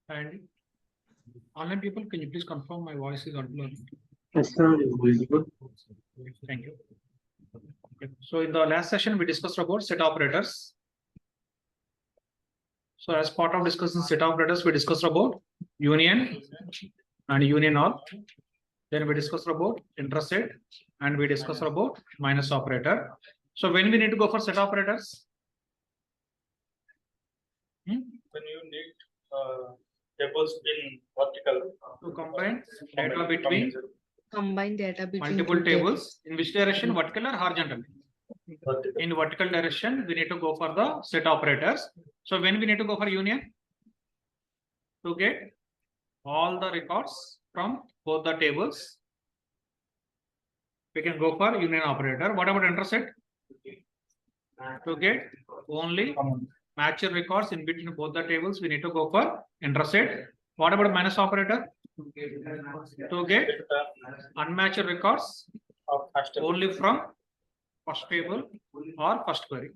And online people, can you please confirm my voice is audible? Yes, sir. Thank you. Okay. So in the last session, we discussed about set operators. So as part of discussing set operators, we discussed about union and union or. Then we discussed about intersect and we discussed about minus operator. So when we need to go for set operators? When you need tables in vertical to combine data between multiple tables in which direction, vertical or horizontal? In vertical direction, we need to go for the set operators. So when we need to go for union? To get all the records from both the tables, we can go for union operator. What about intersect? To get only matched records in between both the tables, we need to go for intersect. What about minus operator? To get unmatched records only from first table or first query.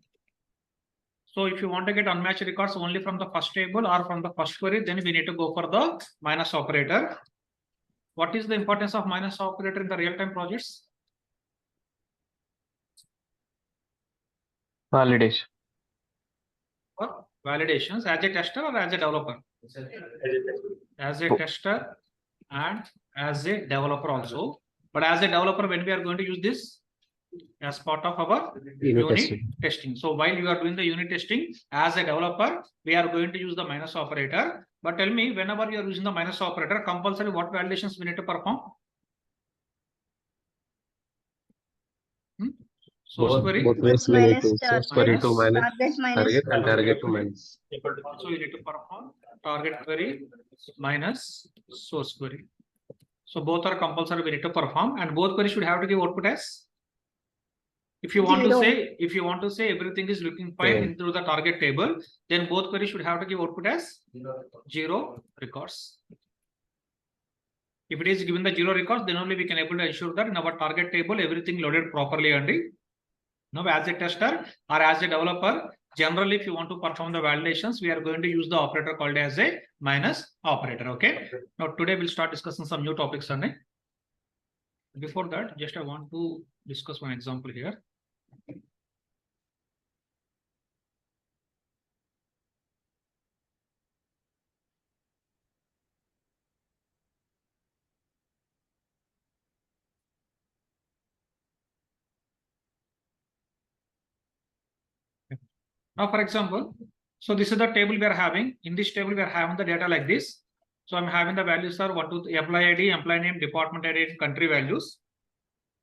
So if you want to get unmatched records only from the first table or from the first query, then we need to go for the minus operator. What is the importance of minus operator in the real-time projects? Validation. For validations as a tester or as a developer? As a tester and as a developer also. But as a developer, when we are going to use this? As part of our unit testing. So while you are doing the unit testing as a developer, we are going to use the minus operator. But tell me, whenever you are using the minus operator, compulsory what validations we need to perform? Source query. Both ways we need to source query to minus target and target to minus. So you need to perform target query minus source query. So both are compulsory we need to perform, and both queries should have to give output as. If you want to say everything is looking fine into the target table, then both queries should have to give output as 0 records. If it is given the 0 records, then only we can able to ensure that in our target table everything loaded properly. And now, as a tester or as a developer, generally if you want to perform the validations, we are going to use the operator called as a minus operator. Okay. Now today we'll start discussing some new topics. And before that, just I want to discuss one example here. Now, for example, so this is the table we are having. In this table, we are having the data like this. So I'm having the values are 1, 2, 3, employee ID, employee name, department ID, country values.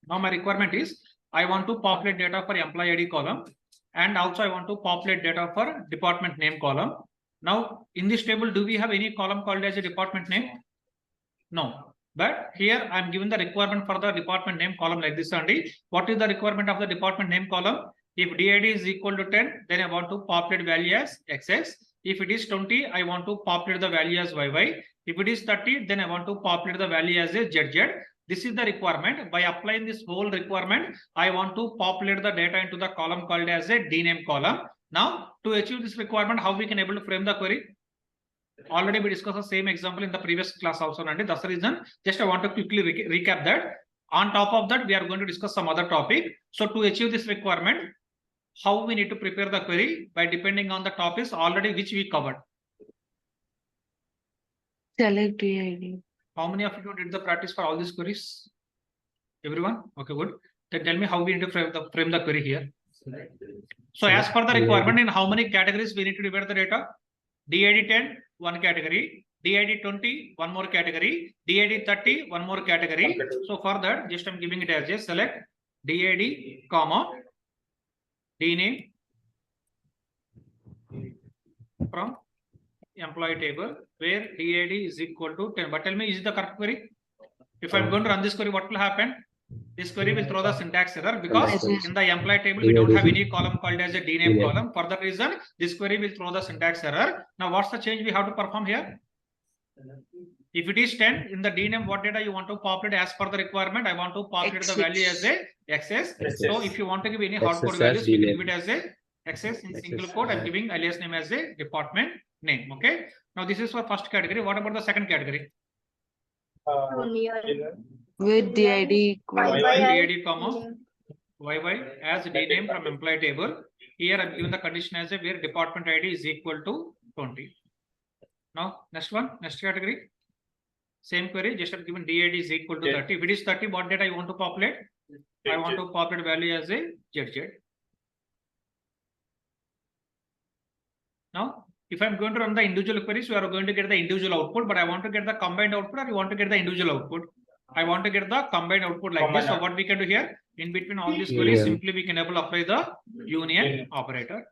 Now my requirement is I want to populate data for employee ID column, and also I want to populate data for department name column. Now in this table, do we have any column called as a department name? No. But here I am given the requirement for the department name column like this only. What is the requirement of the department name column? If DID is equal to 10, then I want to populate value as XX. If it is 20, I want to populate the value as YY. If it is 30, then I want to populate the value as a ZZ. This is the requirement. By applying this whole requirement, I want to populate the data into the column called as a DName column. Now, to achieve this requirement, how we can able to frame the query? Already we discussed the same example in the previous class also, and that's the reason. Just I want to quickly recap that. On top of that, we are going to discuss some other topic. So to achieve this requirement, how we need to prepare the query by depending on the topics already which we covered. Select DID. How many of you did the practice for all these queries? Everyone? Okay, good. Then tell me how we need to frame the query here. So as per the requirement, in how many categories we need to divide the data? DID 10, one category. DID 20, one more category. DID 30, one more category. So for that, just I'm giving it as a select DID, comma, DName from employee table where DID is equal to 10. But tell me, is it the correct query? If I'm going to run this query, what will happen? This query will throw the syntax error because in the employee table, we don't have any column called as a DName column. For that reason, this query will throw the syntax error. Now, what's the change we have to perform here? If it is 10 in the DName, what data you want to populate as per the requirement? I want to populate the value as a XS. So if you want to give any hardcode values, you can give it as a XS in single quote. I'm giving alias name as a department name. Okay. Now this is for first category. What about the second category? With DID DID, comma, YY as DName from employee table. Here I'm given the condition as a where department ID is equal to 20. Now next one, next category. Same query, just I'm given DID is equal to 30. If it is 30, what data I want to populate? I want to populate value as a ZZ. Now, if I'm going to run the individual queries, we are going to get the individual output, but I want to get the combined output, or you want to get the individual output? I want to get the combined output like this. So what we can do here, in between all these queries, simply we can apply the union operator.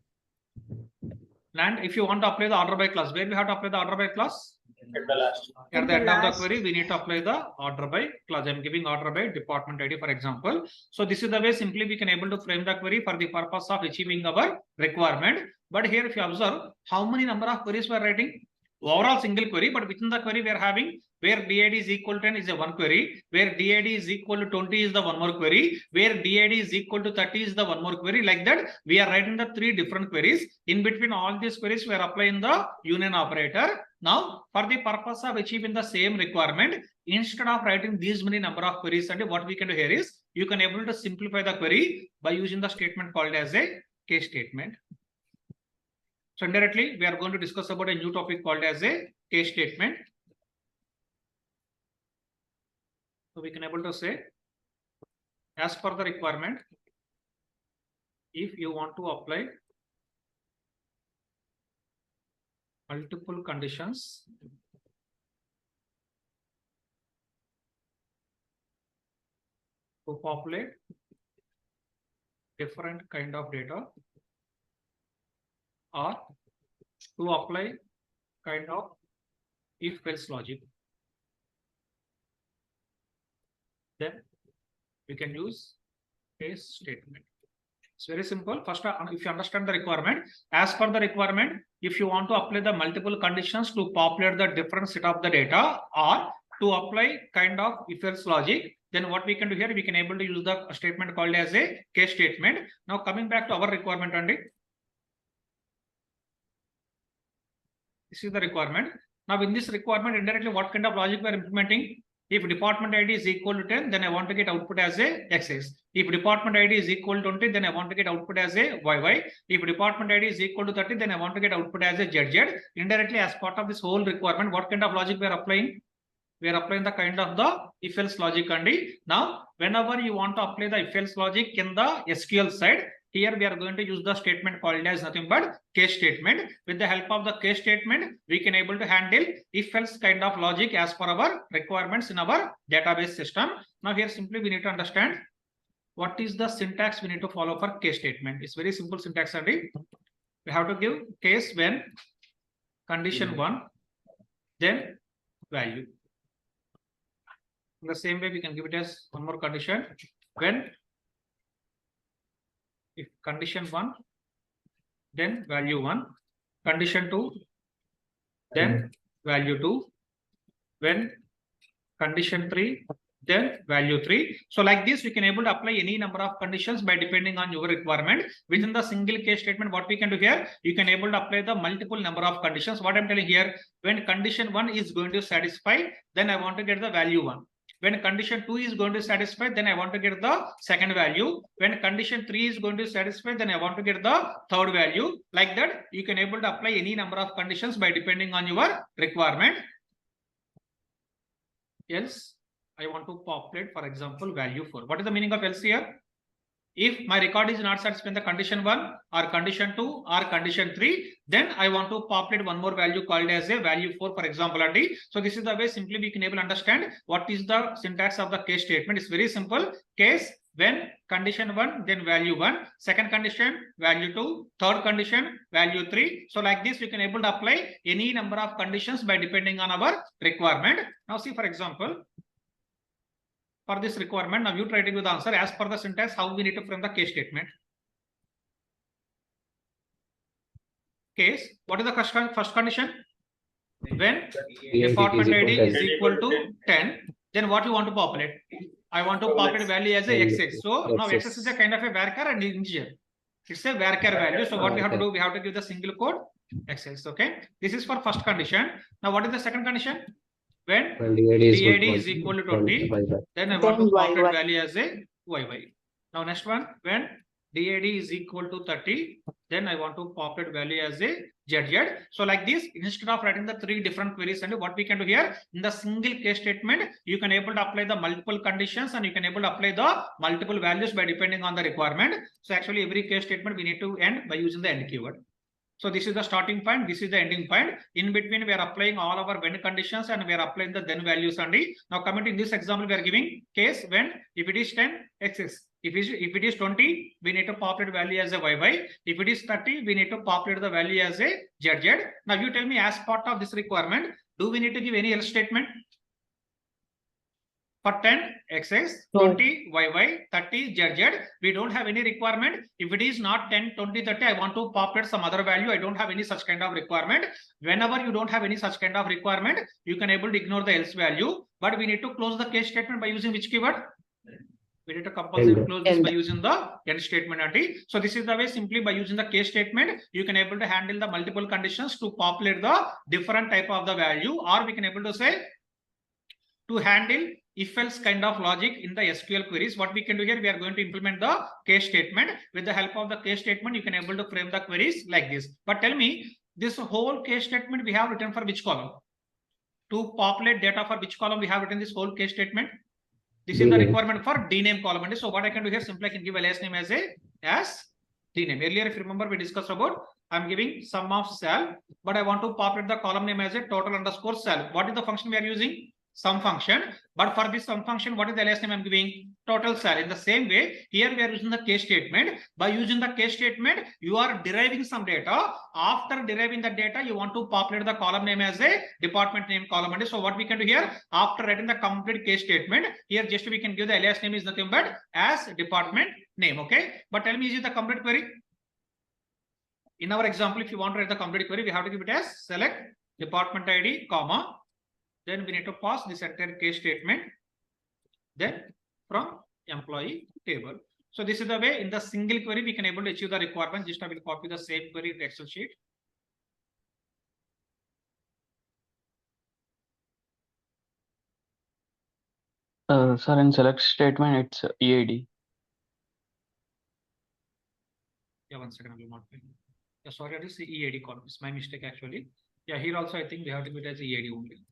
And if you want to apply the order by class, where we have to apply the order by class? At the last. At the end of the query, we need to apply the order by class. I'm giving order by department ID, for example. So this is the way simply we can able to frame the query for the purpose of achieving our requirement. But here, if you observe, how many number of queries we are writing? Overall single query, but within the query we are having where DID is equal to 10 is a one query, where DID is equal to 20 is the one more query, where DID is equal to 30 is the one more query. Like that, we are writing the three different queries. In between all these queries, we are applying the union operator. Now, for the purpose of achieving the same requirement, instead of writing these many number of queries, and what we can do here is you can able to simplify the query by using the statement called as a case statement. So indirectly, we are going to discuss about a new topic called as a case statement. So we can able to say, as per the requirement, if you want to apply multiple conditions to populate different kind of data, or to apply kind of if-else logic, then we can use case statement. It's very simple. First, if you understand the requirement, as per the requirement, if you want to apply the multiple conditions to populate the different set of the data, or to apply kind of if-else logic, then what we can do here, we can able to use the statement called as a case statement. Now coming back to our requirement only. This is the requirement. Now in this requirement, indirectly what kind of logic we are implementing? If department ID is equal to 10, then I want to get output as a XS. If department ID is equal to 20, then I want to get output as a YY. If department ID is equal to 30, then I want to get output as a ZZ. Indirectly, as part of this whole requirement, what kind of logic we are applying? We are applying the kind of the if-else logic only. Now, whenever you want to apply the if-else logic in the SQL side, here we are going to use the statement called as nothing but case statement. With the help of the case statement, we can able to handle if-else kind of logic as per our requirements in our database system. Now here simply we need to understand what is the syntax we need to follow for case statement? It's very simple syntax only. We have to give case when condition 1, then value. In the same way, we can give it as one more condition when if condition 1, then value 1, condition 2, then value 2, when condition 3, then value 3. So like this, we can able to apply any number of conditions by depending on your requirement. Within the single case statement, what we can do here, you can able to apply the multiple number of conditions. What I'm telling here, when condition 1 is going to satisfy, then I want to get the value 1. When condition 2 is going to satisfy, then I want to get the second value. When condition 3 is going to satisfy, then I want to get the third value. Like that, you can able to apply any number of conditions by depending on your requirement. Else, I want to populate, for example, value 4. What is the meaning of else here? If my record is not satisfying the condition 1 or condition 2 or condition 3, then I want to populate one more value called as a value 4, for example. So this is the way simply we can able to understand what is the syntax of the case statement. It's very simple. Case when condition 1, then value 1, second condition, value 2, third condition, value 3. So like this, we can able to apply any number of conditions by depending on our requirement. Now see, for example, for this requirement, now you try to give the answer as per the syntax, how we need to frame the case statement. Case, what is the first condition? When department ID is equal to 10, then what you want to populate? I want to populate value as a XX. So now XX is a kind of a varchar and integer. It's a varchar value. So what we have to do, we have to give the single code XX. Okay. This is for first condition. Now what is the second condition? When DAD is equal to 20, then I want to populate value as a YY. Now next one, when DAD is equal to 30, then I want to populate value as a ZZ. So like this, instead of writing the 3 different queries, and what we can do here, in the single case statement, you can able to apply the multiple conditions and you can able to apply the multiple values by depending on the requirement. So actually every case statement we need to end by using the end keyword. So this is the starting point, this is the ending point. In between, we are applying all our when conditions and we are applying the then values only. Now coming to this example, we are giving case when if it is 10, XX. If it is 20, we need to populate value as a YY. If it is 30, we need to populate the value as a ZZ. Now you tell me, as part of this requirement, do we need to give any else statement? For 10 XX, 20 YY, 30 ZZ, we don't have any requirement. If it is not 10, 20, 30, I want to populate some other value. I don't have any such kind of requirement. Whenever you don't have any such kind of requirement, you can able to ignore the else value. But we need to close the case statement by using which keyword? We need to compulsory close this by using the end statement. So this is the way, simply by using the case statement, you can able to handle the multiple conditions to populate the different type of the value, or we can able to say to handle if-else kind of logic in the SQL queries. What we can do here, we are going to implement the case statement. With the help of the case statement, you can able to frame the queries like this. But tell me, this whole case statement we have written for which column? To populate data for which column we have written this whole case statement? This is the requirement for dname column. So what I can do here, simply I can give a last name as dname. Earlier, if you remember, we discussed about I'm giving sum of sal, but I want to populate the column name as a total underscore sal. What is the function we are using? Sum function. But for this sum function, what is the last name I'm giving? Total sal. In the same way, here we are using the case statement. By using the case statement, you are deriving some data. After deriving the data, you want to populate the column name as a department name column. So what we can do here, after writing the complete case statement, here just we can give the alias name is nothing but as department name. Okay. But tell me, is it the complete query? In our example, if you want to write the complete query, we have to give it as select department ID, comma. Then we need to pass this entire case statement. Then from employee table. So this is the way in the single query we can able to achieve the requirement. Just I will copy the same query in the Excel sheet. Sir, in select statement, it's EAD. Yeah, 1 second, I will not. Yeah, sorry, I did say EAD column. It's my mistake actually. Yeah, here also I think we have to give it as EAD only.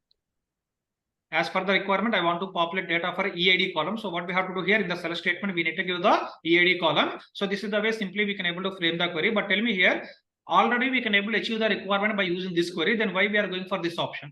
As per the requirement, I want to populate data for EAD column. So what we have to do here in the select statement, we need to give the EAD column. So this is the way simply we can able to frame the query. But tell me here, already we can able to achieve the requirement by using this query. Then why we are going for this option?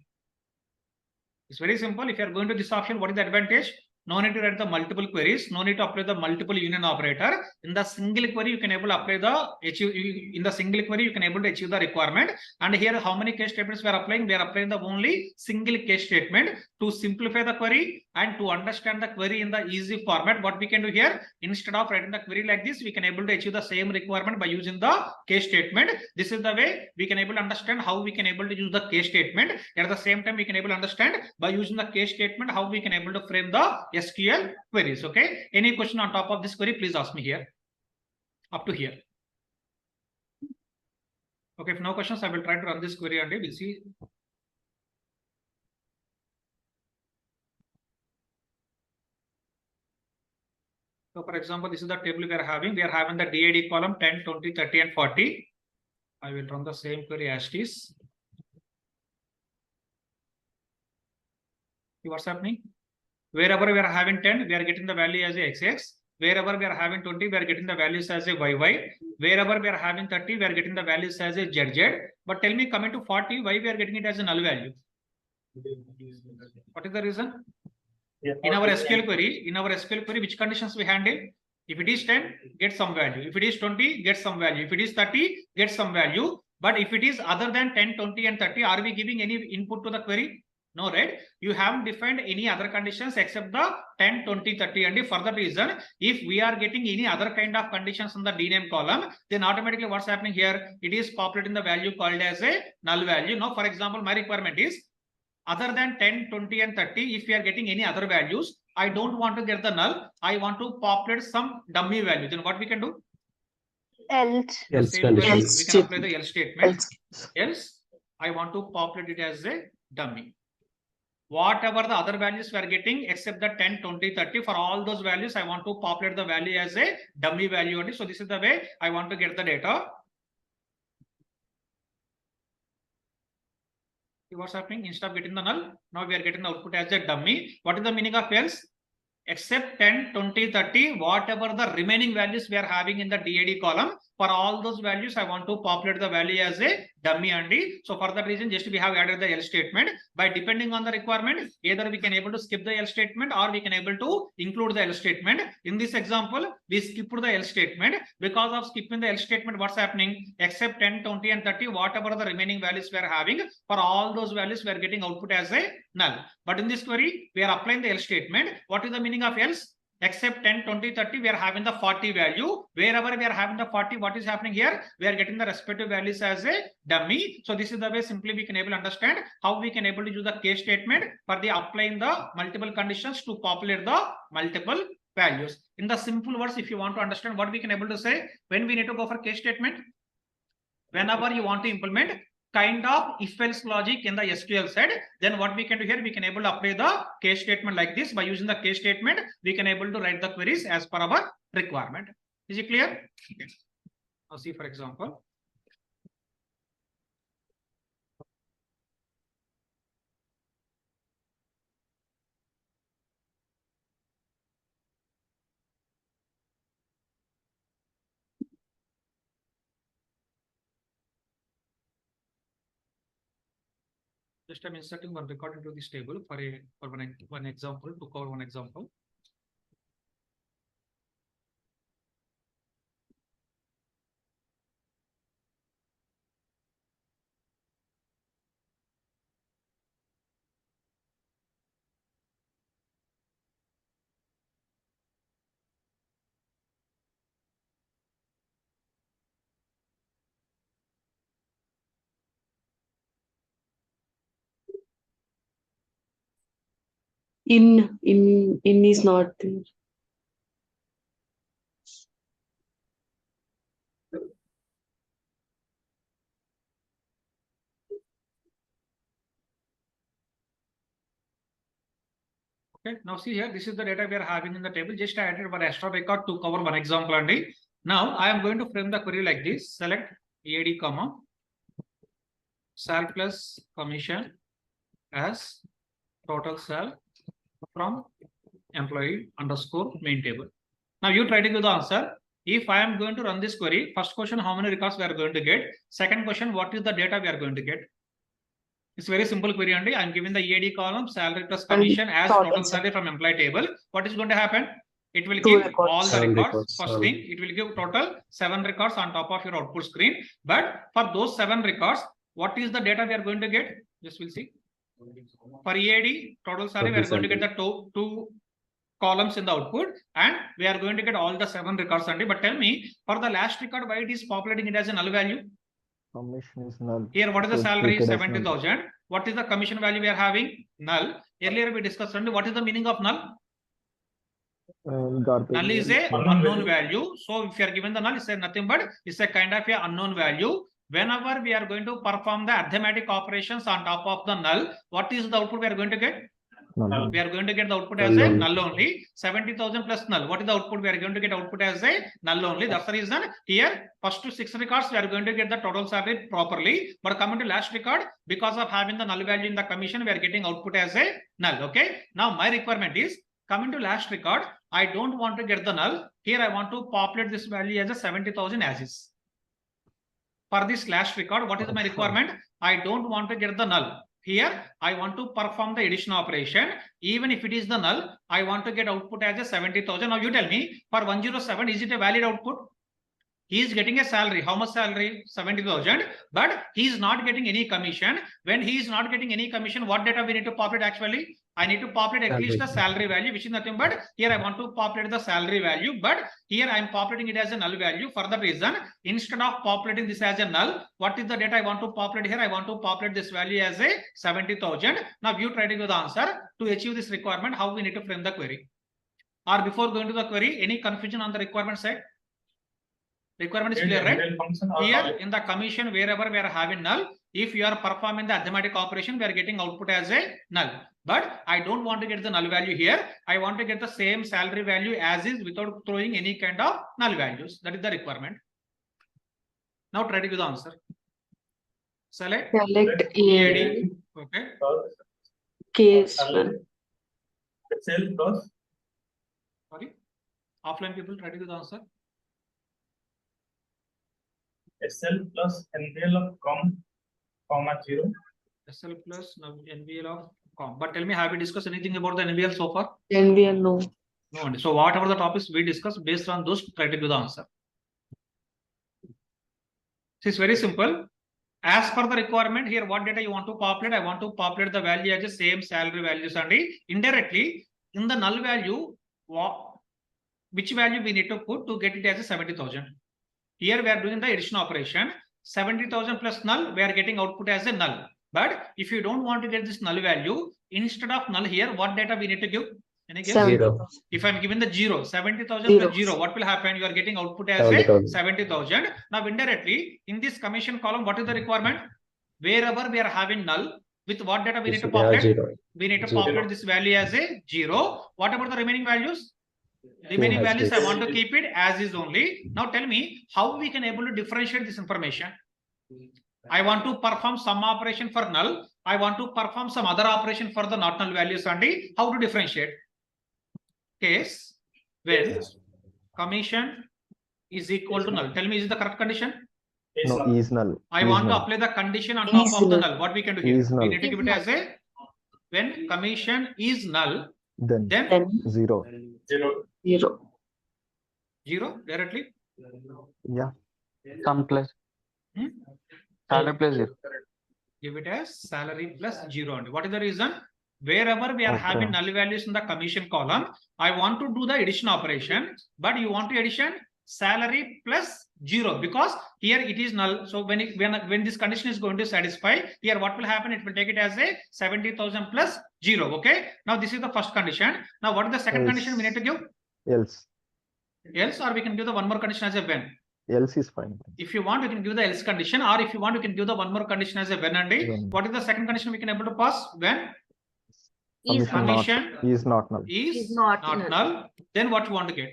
It's very simple. If you are going to this option, what is the advantage? no need to write the multiple queries, no need to apply the multiple union operator. In the single query, you can able to apply in the single query, you can able to achieve the requirement. And here, how many case statements we are applying? We are applying the only single case statement to simplify the query and to understand the query in the easy format. What we can do here, instead of writing the query like this, we can able to achieve the same requirement by using the case statement. This is the way we can able to understand how we can able to use the case statement. At the same time, we can able to understand by using the case statement how we can able to frame the SQL queries. Okay. Any question on top of this query, please ask me here. Up to here. Okay. If no questions, I will try to run this query and we'll see. So for example, this is the table we are having. We are having the DID column 10, 20, 30, and 40. I will run the same query as it is. See what's happening? Wherever we are having 10, we are getting the value as a XX. Wherever we are having 20, we are getting the values as a YY. Wherever we are having 30, we are getting the values as a ZZ. But tell me, coming to 40, why we are getting it as a null value? What is the reason? In our SQL query, which conditions we handle? If it is 10, get some value. If it is 20, get some value. If it is 30, get some value. But if it is other than 10, 20, and 30, are we giving any input to the query? No, right? You haven't defined any other conditions except the 10, 20, 30. And for that reason, if we are getting any other kind of conditions in the dname column, then automatically what's happening here? It is populating the value called as a null value. Now, for example, my requirement is other than 10, 20, and 30, if we are getting any other values, I don't want to get the null. I want to populate some dummy value. Then what we can do? Else Same way, else we can apply the else statement. else. Else, I want to populate it as a dummy. Whatever the other values we are getting, except the 10, 20, 30, for all those values, I want to populate the value as a dummy value only. So this is the way I want to get the data. See what's happening? Instead of getting the null, now we are getting the output as a dummy. What is the meaning of else? Except 10, 20, 30, whatever the remaining values we are having in the DID column, for all those values, I want to populate the value as a dummy only. So for that reason, just we have added the else statement. By depending on the requirement, either we can able to skip the else statement or we can able to include the else statement. In this example, we skipped the else statement. Because of skipping the else statement, what's happening? Except 10, 20, and 30, whatever the remaining values we are having, for all those values, we are getting output as a null. But in this query, we are applying the else statement. What is the meaning of else? Except 10, 20, 30, we are having the 40 value. Wherever we are having the 40, what is happening here? We are getting the respective values as a dummy. So this is the way simply we can able to understand how we can able to use the case statement for the applying the multiple conditions to populate the multiple values. In the simple words, if you want to understand what we can able to say, when we need to go for case statement, whenever you want to implement kind of if-else logic in the SQL side, then what we can do here, we can able to apply the case statement like this. By using the case statement, we can able to write the queries as per our requirement. Is it clear? Okay. Now see, for example, just I'm inserting one record into this table for one example, to cover one example. In is not there. Okay, now see here, this is the data we are having in the table. Just I added one extra record to cover one example only. Now I am going to frame the query like this. Select EAD comma sal plus commission as total sal from employee underscore main table. Now you try to give the answer. If I am going to run this query, first question, how many records we are going to get? Second question, what is the data we are going to get? It's very simple query only. I'm giving the EAD column, salary plus And commission as total total salary from employee table. What is going to happen? It will Two give records. all the 7 records. records, First 7. thing, it will give total 7 records on top of your output screen. But for those 7 records, what is the data we are going to get? Just we'll see. For EAD, total salary, we are going to get the two columns in the output, and we are going to get all the 7 records only. But tell me, for the last record, why it is populating it as a null value? Commission is null. Here, what is the So it's salary? treated as null. 70,000. What is the commission value we are having? Null. Earlier we discussed only what is the meaning of null? Garbage. Null is a unknown value. So if you are given the null, it's a nothing but it's a kind of a unknown value. Whenever we are going to perform the arithmetic operations on top of the null, what is the output we are going to get? Null. We are going to get the output as a null only. 70,000 plus null. What is the output? We are going to get output as a null only. That's the reason here first to 6 records we are going to get the total salary properly. But coming to last record, because of having the null value in the commission, we are getting output as a null. Okay. Now my requirement is coming to last record. I don't want to get the null. Here I want to populate this value as a 70,000 as is. For this last record, what is my requirement? I don't want to get the null. Here, I want to perform the addition operation. Even if it is the null, I want to get output as a 70,000. Now you tell me, for 107, is it a valid output? He is getting a salary. How much salary? 70,000. But he is not getting any commission. When he is not getting any commission, what data we need to populate actually? I need to populate at least the salary value, which is nothing but here I want to populate the salary value. But here I am populating it as a null value. For that reason, instead of populating this as a null, what is the data I want to populate here? I want to populate this value as a 70,000. Now you try to give the answer to achieve this requirement, how we need to frame the query. Or before going to the query, any confusion on the requirement side? Requirement is clear, right? Here in the commission, wherever we are having null, if you are performing the arithmetic operation, we are getting output as a null. But I don't want to get the null value here. I want to get the same salary value as is without throwing any kind of null values. That is the requirement. Now try to give the answer. Select EAD. Okay. Case Excel plus Sorry. Offline people try to give the answer. SL plus NVL of comma 0. SL plus NVL of com. But tell me, have we discussed anything about the NVL so far? NVL, no. No. So whatever the topics we discussed, based on those, try to give the answer. It's very simple. As per the requirement here, what data you want to populate? I want to populate the value as the same salary values and indirectly in the null value, which value we need to put to get it as a 70,000. Here we are doing the addition operation. 70,000 plus null, we are getting output as a null. But if you don't want to get this null value, instead of null here, what data we need to give? Any guess? 0. If I'm given the 70,000 plus 0, what will happen? You are getting output as a 70,000. Now indirectly, in this commission column, what is the requirement? Wherever we are having null, with what data we need to populate? We need to populate this value as a 0. What about the remaining values? Remaining values, I want to keep it as is only. Now tell me how we can able to differentiate this information. I want to perform some operation for null. I want to perform some other operation for the not null values only. How to differentiate? Case when commission is equal to null. Tell me, is it the correct condition? No, is null. I want to apply the condition on top of the null. What we can do here? We need to give it as a when commission is null, then 0. 0 directly. Yeah. Some plus salary plus 0. Give it as salary plus 0 only. What is the reason? Wherever we are having null values in the commission column, I want to do the addition operation, but you want to addition salary plus 0 because here it is null. So when this condition is going to satisfy, here what will happen? It will take it as a 70,000 plus 0. Okay. Now this is the first condition. Now what is the second condition we need to give? Else. Else, or we can give the one more condition as a when. Else is fine. If you want, you can give the else condition, or if you want, you can give the one more condition as a when and When. what is the second condition we can able to pass? When Commission is not null. is not null, then what you want to get?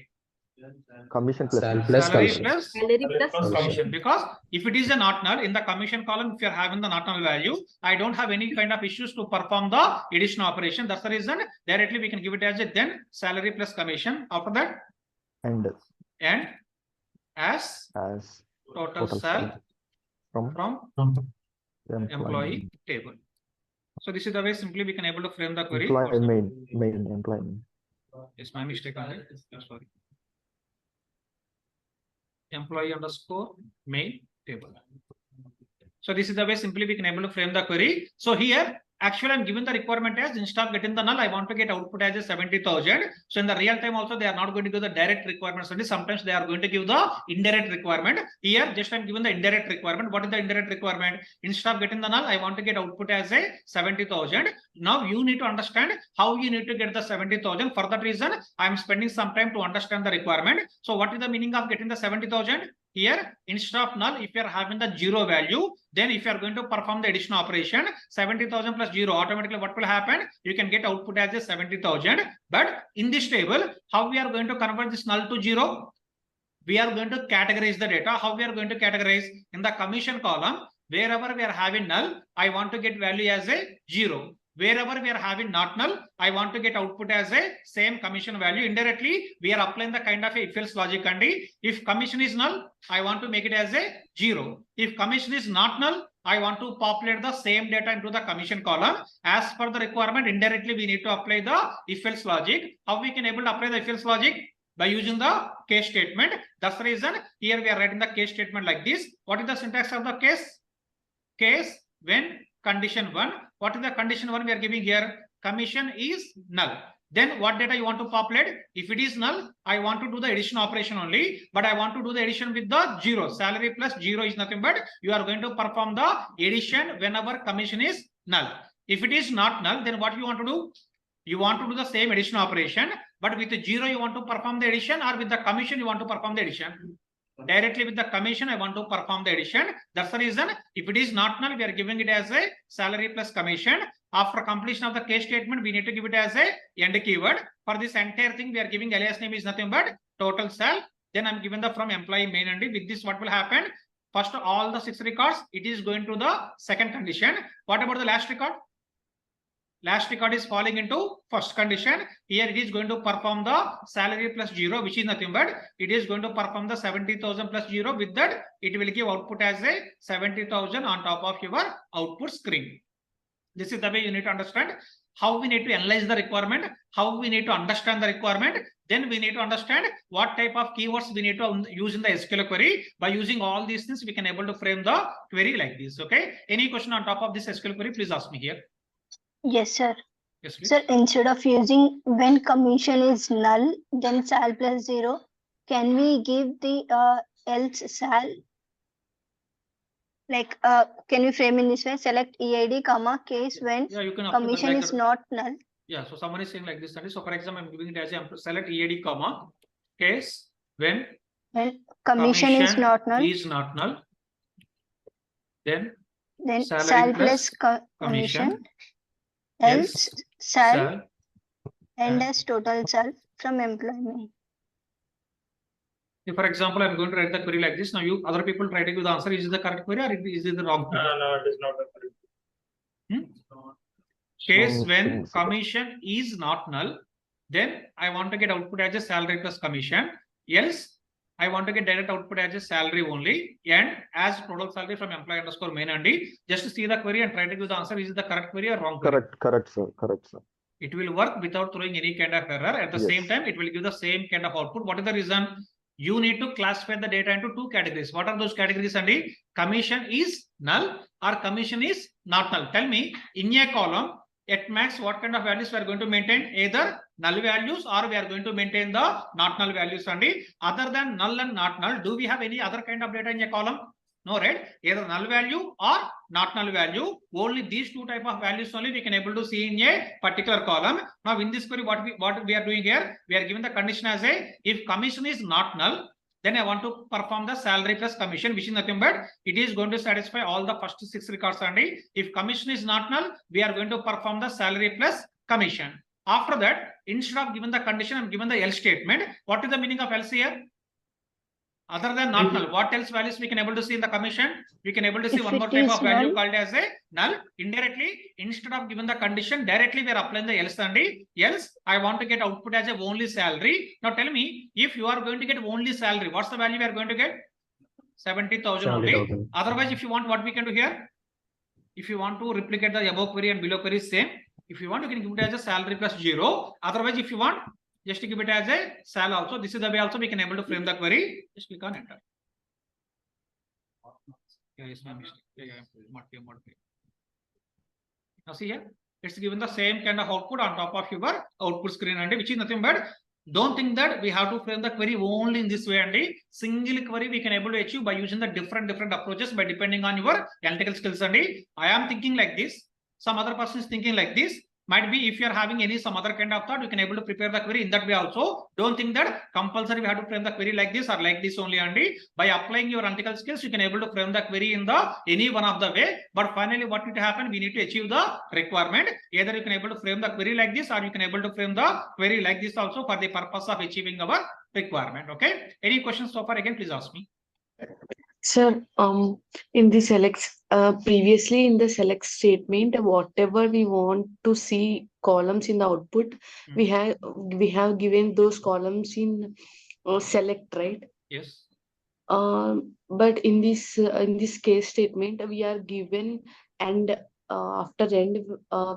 Commission plus Salary plus Salary commission. plus Salary plus commission. Because if it is a not null in the commission column, if you are having the not null value, I don't have any kind of issues to perform the addition operation. That's the reason directly we can give it as a then salary plus commission. After that, and as total sal from from employee table. So this is the way simply we can able to frame the query. Employee main employee. It's my mistake only. Sorry. Employee underscore main table. So this is the way simply we can able to frame the query. So here actually I'm given the requirement as instead of getting the null, I want to get output as a 70,000. So in the real time also they are not going to give the direct requirements only. Sometimes they are going to give the indirect requirement. Here just I'm given the indirect requirement. What is the indirect requirement? Instead of getting the null, I want to get output as a 70,000. Now you need to understand how you need to get the 70,000. For that reason, I am spending some time to understand the requirement. So what is the meaning of getting the 70,000? Here, instead of null, if you are having the 0 value, then if you are going to perform the addition operation, 70,000 plus 0, automatically what will happen? You can get output as a 70,000. But in this table, how we are going to convert this null to 0? We are going to categorize the data. How we are going to categorize? In the commission column, wherever we are having null, I want to get value as a 0. Wherever we are having not null, I want to get output as a same commission value. Indirectly, we are applying the kind of a if-else logic. And if commission is null, I want to make it as a 0. If commission is not null, I want to populate the same data into the commission column. As per the requirement, indirectly we need to apply the if-else logic. How we can able to apply the if-else logic? By using the case statement. That's the reason here we are writing the case statement like this. What is the syntax of the case? Case when condition 1. What is the condition 1 we are giving here? Commission is null. Then what data you want to populate? If it is null, I want to do the addition operation only, but I want to do the addition with the 0. Salary plus 0 is nothing but you are going to perform the addition whenever commission is null. If it is not null, then what you want to do? You want to do the same addition operation, but with the 0 you want to perform the addition, or with the commission you want to perform the addition? Directly with the commission, I want to perform the addition. That's the reason. If it is not null, we are giving it as a salary plus commission. After completion of the case statement, we need to give it as a end keyword. For this entire thing, we are giving alias name is nothing but total sal. Then I'm given the from employee main and with this, what will happen? First, all the 6 records, it is going to the second condition. What about the last record? Last record is falling into first condition. Here it is going to perform the salary plus 0, which is nothing but it is going to perform the 70,000 plus 0. With that, it will give output as a 70,000 on top of your output screen. This is the way you need to understand how we need to analyze the requirement, how we need to understand the requirement. Then we need to understand what type of keywords we need to use in the SQL query. By using all these things, we can able to frame the query like this. Okay. Any question on top of this SQL query, please ask me here. Yes, sir. Yes, please. Sir, instead of using when commission is null, then sal plus 0, can we give the else sal? Like, can we frame in this way? Select EID, comma, case when you can commission like is not null. Yeah, so someone is saying like this. So for example, I'm giving it as a select EID, comma, case when commission is not null. Is not null. Then sal plus commission. Else sal and as total sal from employment. If, for example, I'm going to write the query like this. Now, you other people try to give the answer. Is it the correct query or is it the wrong query? No, it is not the correct. Case when commission is not null, then I want to get output as a salary plus commission. Else, I want to get direct output as a salary only and as total salary from employee underscore main and just to see the query and try to give the answer. Is it the correct query or wrong query? Correct, sir. It will work without throwing any kind of error. At the same time, it will give the same kind of output. What is the reason? You need to classify the data into 2 categories. What are those categories, Andy? Commission is null or commission is not null. Tell me, in a column, at max, what kind of values we are going to maintain? Either null values or we are going to maintain the not null values only. Other than null and not null, do we have any other kind of data in a column? No, right? Either null value or not null value. Only these 2 type of values only we can able to see in a particular column. Now in this query, what we are doing here, we are given the condition as a if commission is not null, then I want to perform the salary plus commission, which is nothing but it is going to satisfy all the first 6 records only. If commission is not null, we are going to perform the salary plus commission. After that, instead of given the condition, I'm given the else statement. What is the meaning of else here? Other than not null, what else values we can able to see in the commission? We can able to see If one more it type is of value null, called as a null. Indirectly, instead of given the condition, directly we are applying the else only. Else, I want to get output as a only salary. Now tell me, if you are going to get only salary, what's the value we are going to get? 70,000 only. Otherwise, if you want, what we can do here? If you want to replicate the above query and below query, same. If you want, you can give it as a salary plus 0. Otherwise, if you want, just give it as a sal also. This is the way also we can able to frame the query. Just click on enter. Yeah, it's my mistake. Yeah. Now see here, it's given the same kind of output on top of your output screen, and which is nothing but, don't think that we have to frame the query only in this way, and single query we can able to achieve by using the different approaches by depending on your analytical skills. And I am thinking like this, some other person is thinking like this. Might be if you are having some other kind of thought, you can able to prepare the query in that way also. Don't think that compulsory we have to frame the query like this or like this only, and by applying your analytical skills, you can able to frame the query in the any one of the way. But finally, what need to happen? We need to achieve the requirement. Either you can able to frame the query like this, or you can able to frame the query like this also for the purpose of achieving our requirement. Okay. Any questions so far? Again, please ask me. Sir, in the previously in the select statement, whatever we want to see columns in the output, we have given those columns in select, right? Yes. But in this case statement, we are given, and after end,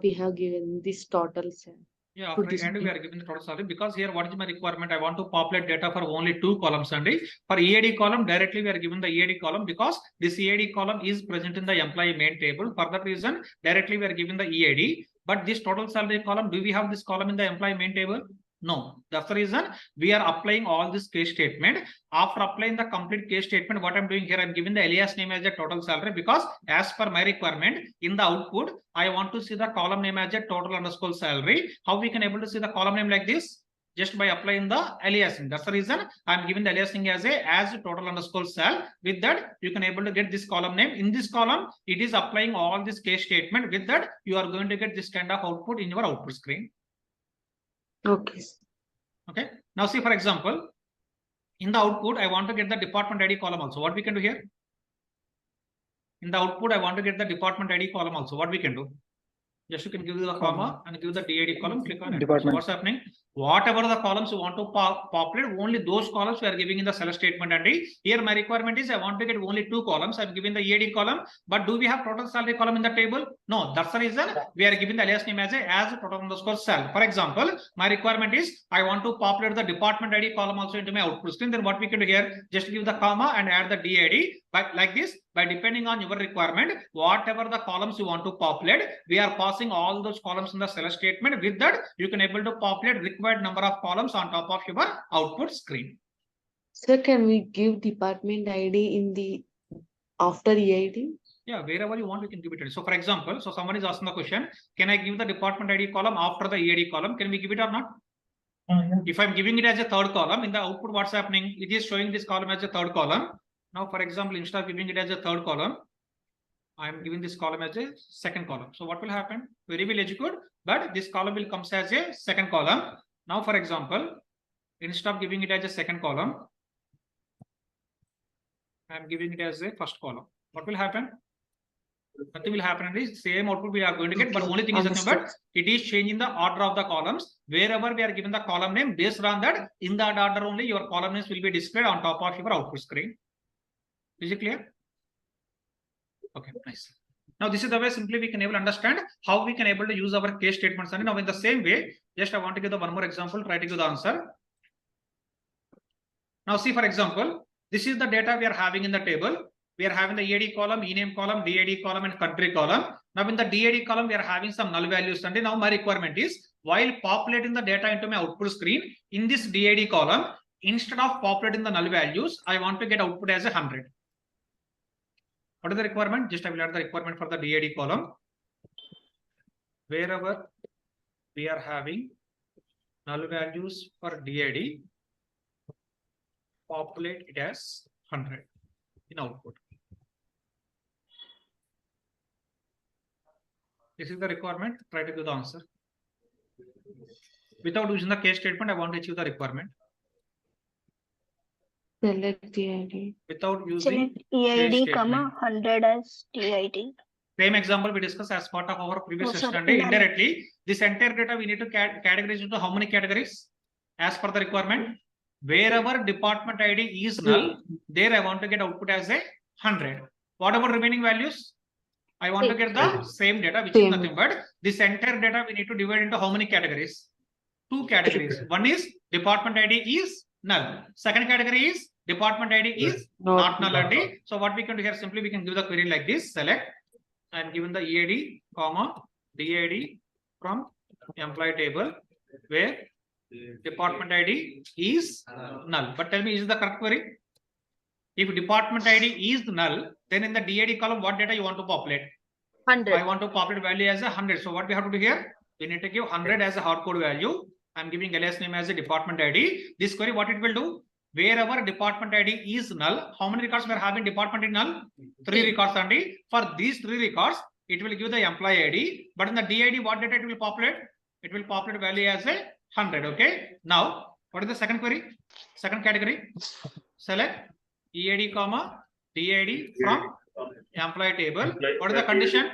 we have given this total cell. Yeah, after end we are given the total salary, because here what is my requirement? I want to populate data for only 2 columns, and for EAD column directly we are given the EAD column, because this EAD column is present in the employee main table. For that reason, directly we are given the EAD. But this total salary column, do we have this column in the employee main table? No. That's the reason we are applying all this case statement. After applying the complete case statement, what I'm doing here, I'm giving the alias name as a total salary, because as per my requirement in the output, I want to see the column name as a total underscore salary. How we can able to see the column name like this? Just by applying the aliasing. That's the reason I'm giving the aliasing as total underscore sal. With that, you can able to get this column name. In this column, it is applying all this case statement. With that, you are going to get this kind of output in your output screen. Okay. Okay. Now see, for example, in the output, I want to get the department ID column also. What we can do here? In the output, I want to get the department ID column also. What we can do? Just you can give the comma and give the DID column, click on it. So what's happening? Whatever the columns you want to populate, only those columns we are giving in the select statement. And here my requirement is I want to get only 2 columns. I'm giving the EAD column, but do we have total salary column in the table? No, that's the reason we are giving the alias name as total underscore sal. For example, my requirement is I want to populate the department ID column also into my output screen. Then what we can do here, just give the comma and add the DID. But like this, by depending on your requirement, whatever the columns you want to populate, we are passing all those columns in the select statement. With that, you can able to populate required number of columns on top of your output screen. Sir, can we give department ID in the after EID? Yeah, wherever you want, you can give it. So for example, so someone is asking the question, can I give the department ID column after the EAD column? Can we give it or not? Yeah. If I'm giving it as a third column, in the output, what's happening? It is showing this column as a third column. Now, for example, instead of giving it as a third column, I'm giving this column as a second column. So what will happen? Query will execute, but this column will come as a second column. Now, for example, instead of giving it as a second column, I'm giving it as a first column. What will happen? Nothing will happen. The same output we are going to get, but only thing is nothing but it is changing the order of the columns. Wherever we are given the column name, based on that, in that order only your column names will be displayed on top of your output screen. Is it clear? Okay, nice. Now this is the way simply we can able to understand how we can able to use our case statements. And now in the same way, just I want to give the one more example, try to give the answer. Now see, for example, this is the data we are having in the table. We are having the EAD column, ename column, DID column, and country column. Now in the DID column, we are having some null values. And now my requirement is, while populating the data into my output screen, in this DID column, instead of populating the null values, I want to get output as 100. What is the requirement? Just I will add the requirement for the DID column. Wherever we are having null values for DID, populate it as 100 in output. This is the requirement. Try to give the answer. Without using the case statement, I want to achieve the requirement. Select DID. Without using Select EID, comma 100 as DID. Same example we discussed as part of our previous session. Indirectly, this entire data we need to categorize into how many categories? As per the requirement, wherever department ID is null, there I want to get output as a 100. What about remaining values? I want to get the same data, which is nothing but this entire data we need to divide into how many categories? 2 categories. One is department ID is null. Second category is department ID is not null ID. So what we can do here, simply we can give the query like this: select and given the EAD, comma DID from employee table where department ID is null. But tell me, is it the correct query? If department ID is null, then in the DID column, what data you want to populate? 100. I want to populate value as 100. So what we have to do here? We need to give 100 as a hardcode value. I'm giving alias name as a department ID. This query, what it will do? Wherever department ID is null, how many records we are having department in null? 3 records only. For these 3 records, it will give the employee ID. But in the DID, what data it will populate? It will populate value as a 100. Okay. Now, what is the second query? Second category. Select EAD, comma DID from employee table. What is the condition?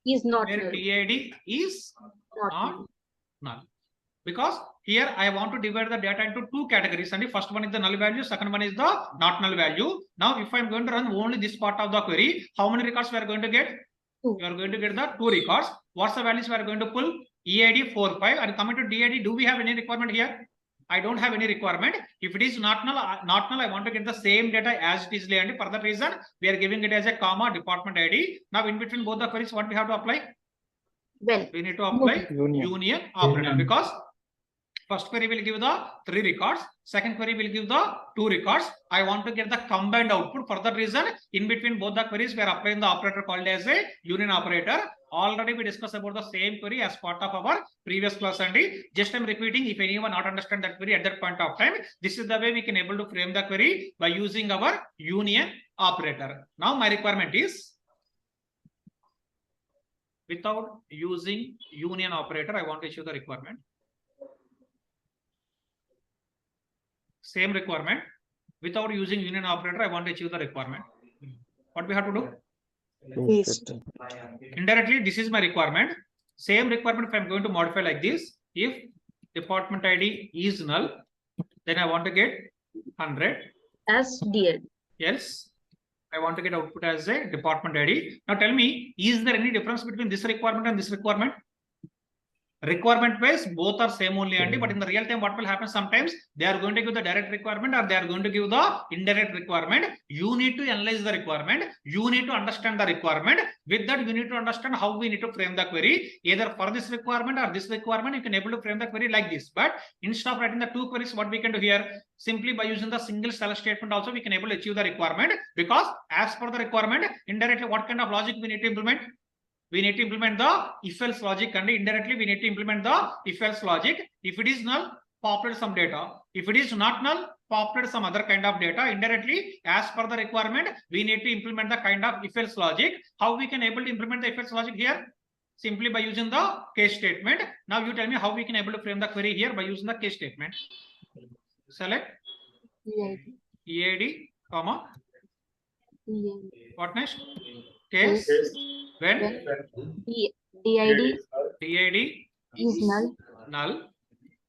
Is not Where null. DID is not null. Because here I want to divide the data into 2 categories, and the first one is the null value, second one is the not null value. Now, if I'm going to run only this part of the query, how many records we are going to get? 2. You are going to get the 2 records. What's the values we are going to pull? EAD 4, 5, and coming to DID, do we have any requirement here? I don't have any requirement. If it is not null, I want to get the same data as it is, and for that reason, we are giving it as a comma department ID. Now, in between both the queries, what we have to apply? Well, We need to apply union operator, because first query will give the 3 records, second query will give the 2 records. I want to get the combined output. For that reason, in between both the queries, we are applying the operator called as a union operator. Already we discussed about the same query as part of our previous class, and just I'm repeating. If anyone not understand that query at that point of time, this is the way we can able to frame the query by using our union operator. Now my requirement is, without using union operator, I want to issue the requirement. Same requirement. Without using union operator, I want to achieve the requirement. What we have to do? Paste. Indirectly, this is my requirement. Same requirement, if I'm going to modify like this, if department ID is null, then I want to get 100. as DL. Else, I want to get output as a department ID. Now tell me, is there any difference between this requirement and this requirement? Requirement wise, both are same only, Andy, but in the real time, what will happen? Sometimes they are going to give the direct requirement or they are going to give the indirect requirement. You need to analyze the requirement. You need to understand the requirement. With that, you need to understand how we need to frame the query. Either for this requirement or this requirement, you can able to frame the query like this. But instead of writing the 2 queries, what we can do here, simply by using the single select statement also, we can able to achieve the requirement, because as per the requirement, indirectly, what kind of logic we need to implement? We need to implement the if-else logic, and indirectly we need to implement the if-else logic. If it is null, populate some data. If it is not null, populate some other kind of data. Indirectly, as per the requirement, we need to implement the kind of if-else logic. How we can able to implement the if-else logic here? Simply by using the case statement. Now you tell me how we can able to frame the query here by using the case statement. Select EAD, comma. What next? Case when DID is null. null.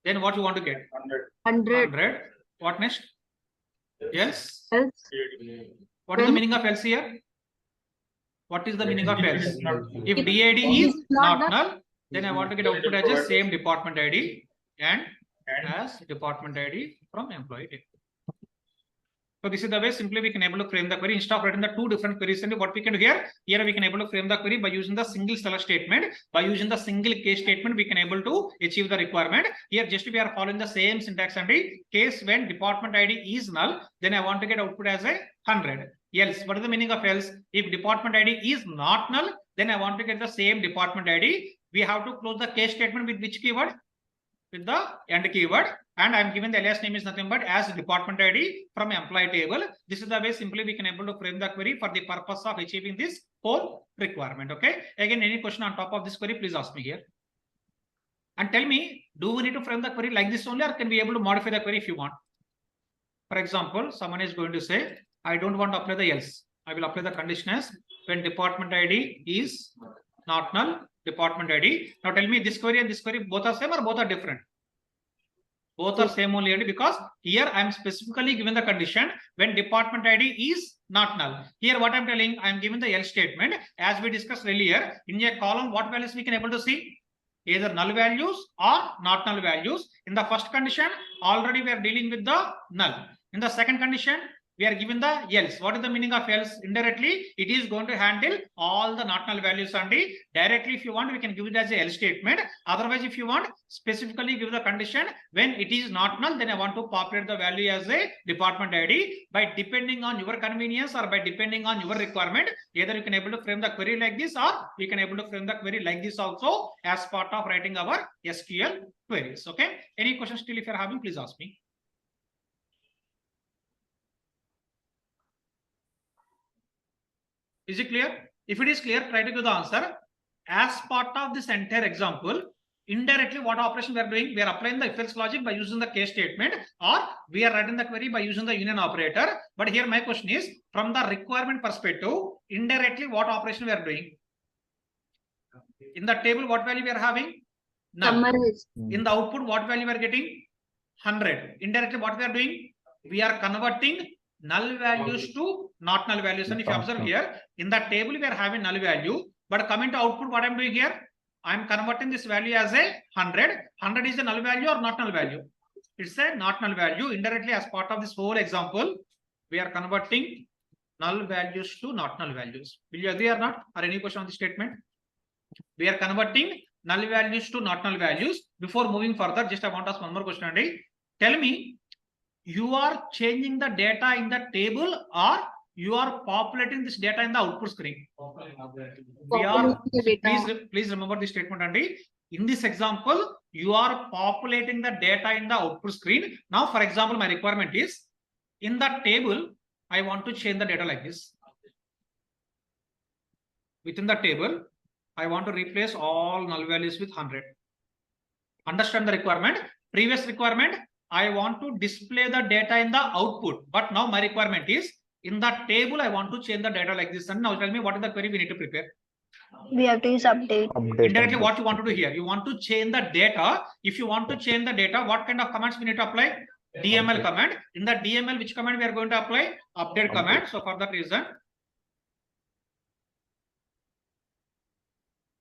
Then what you want to get? 100. 100. What next? Else. Else. What is the meaning of else here? What is the meaning of else? If DID is not null, then I want to get output as the same department ID and as department ID from employee table. So this is the way simply we can able to frame the query. Instead of writing the 2 different queries, and what we can do here, we can able to frame the query by using the single select statement. By using the single case statement, we can able to achieve the requirement. Here just we are following the same syntax, and case when department ID is null, then I want to get output as a 100. Else, what is the meaning of else? If department ID is not null, then I want to get the same department ID. We have to close the case statement with which keyword? With the end keyword, and I'm given the alias name is nothing but as department ID from employee table. This is the way simply we can able to frame the query for the purpose of achieving this whole requirement. Okay. Again, any question on top of this query, please ask me here. And tell me, do we need to frame the query like this only, or can we able to modify the query if you want? For example, someone is going to say, I don't want to apply the else. I will apply the condition as when department ID is not null, department ID. Now tell me, this query and this query both are same or both are different? Both are same only because here I am specifically given the condition when department ID is not null. Here what I am telling, I am given the else statement as we discussed earlier. In a column, what values we can able to see? Either null values or not null values. In the first condition, already we are dealing with the null. In the second condition, we are given the else. What is the meaning of else? Indirectly, it is going to handle all the not null values only. Directly, if you want, we can give it as a else statement. Otherwise, if you want, specifically give the condition when it is not null, then I want to populate the value as a department ID. By depending on your convenience or by depending on your requirement, either you can able to frame the query like this or we can able to frame the query like this also as part of writing our SQL queries. Okay. Any questions still if you are having, please ask me. Is it clear? If it is clear, try to give the answer. As part of this entire example, indirectly what operation we are doing? We are applying the if else logic by using the case statement, or we are writing the query by using the union operator. But here my question is, from the requirement perspective, indirectly what operation we are doing? In the table, what value we are having? Null. Summarize. In the output, what value we are getting? 100. Indirectly, what we are doing? We are converting null values to not null values. And if you observe here, in the table, we are having null value. But coming to output, what I'm doing here? I'm converting this value as a 100. 100 is a null value or not null value? It's a not null value. Indirectly, as part of this whole example, we are converting null values to not null values. Will you agree or not? Or any question on this statement? We are converting null values to not null values. Before moving further, just I want to ask one more question, Andy. Tell me, you are changing the data in the table or you are populating this data in the output screen? We are, please remember this statement, Andy. In this example, you are populating the data in the output screen. Now, for example, my requirement is in the table, I want to change the data like this. Within the table, I want to replace all null values with 100. Understand the requirement? Previous requirement, I want to display the data in the output. But now my requirement is in the table, I want to change the data like this. And now tell me what is the query we need to prepare? We have to use update. Indirectly, what you want to do here? You want to change the data. If you want to change the data, what kind of commands we need to apply? DML command. In the DML, which command we are going to apply? Update command. So for that reason,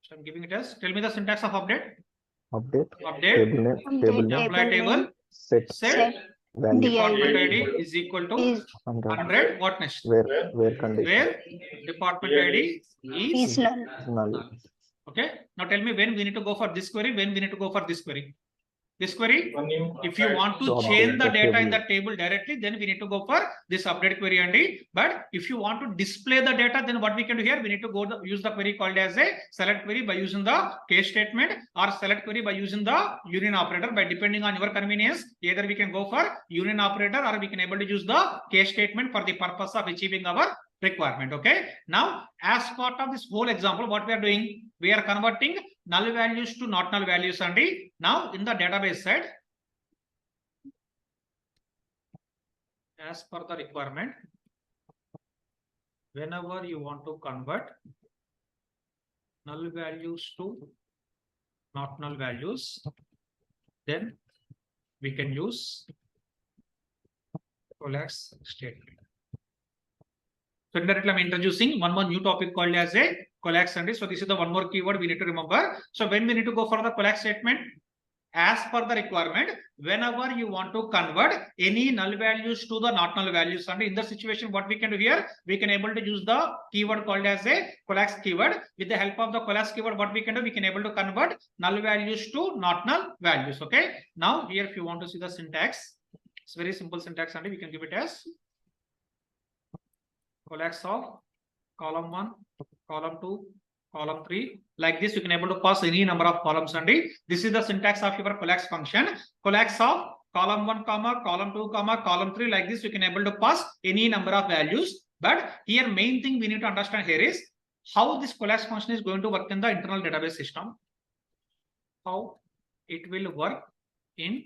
so I'm giving it as, tell me the syntax of update. Update. Update. Table name. Apply table. Set. Value. Department ID is equal to 100. What next? Where condition. Where department ID is Null. okay. Now tell me when we need to go for this query, when we need to go for this query. This query, if you want to change the data in the table directly, then we need to go for this update query only. But if you want to display the data, then what we can do here, we need to go use the query called as a select query by using the case statement or select query by using the union operator. By depending on your convenience, either we can go for union operator or we can able to use the case statement for the purpose of achieving our requirement. Okay. Now, as part of this whole example, what we are doing, we are converting null values to not null values only. Now, in the database side, as per the requirement, whenever you want to convert null values to not null values, then we can use coalesce statement. So indirectly, I'm introducing one more new topic called as a coalesce. So this is the one more keyword we need to remember. So when we need to go for the coalesce statement, as per the requirement, whenever you want to convert any null values to the not null values, and in the situation, what we can do here, we can able to use the keyword called as a coalesce keyword. With the help of the coalesce keyword, what we can do, we can able to convert null values to not null values. Okay. Now here, if you want to see the syntax, it's very simple syntax, and we can give it as coalesce of column 1, column 2, column 3. Like this, you can able to pass any number of columns. And this is the syntax of your coalesce function. Coalesce of column 1, comma, column 2, comma, column 3. Like this, you can able to pass any number of values. But here, main thing we need to understand here is how this coalesce function is going to work in the internal database system. How it will work in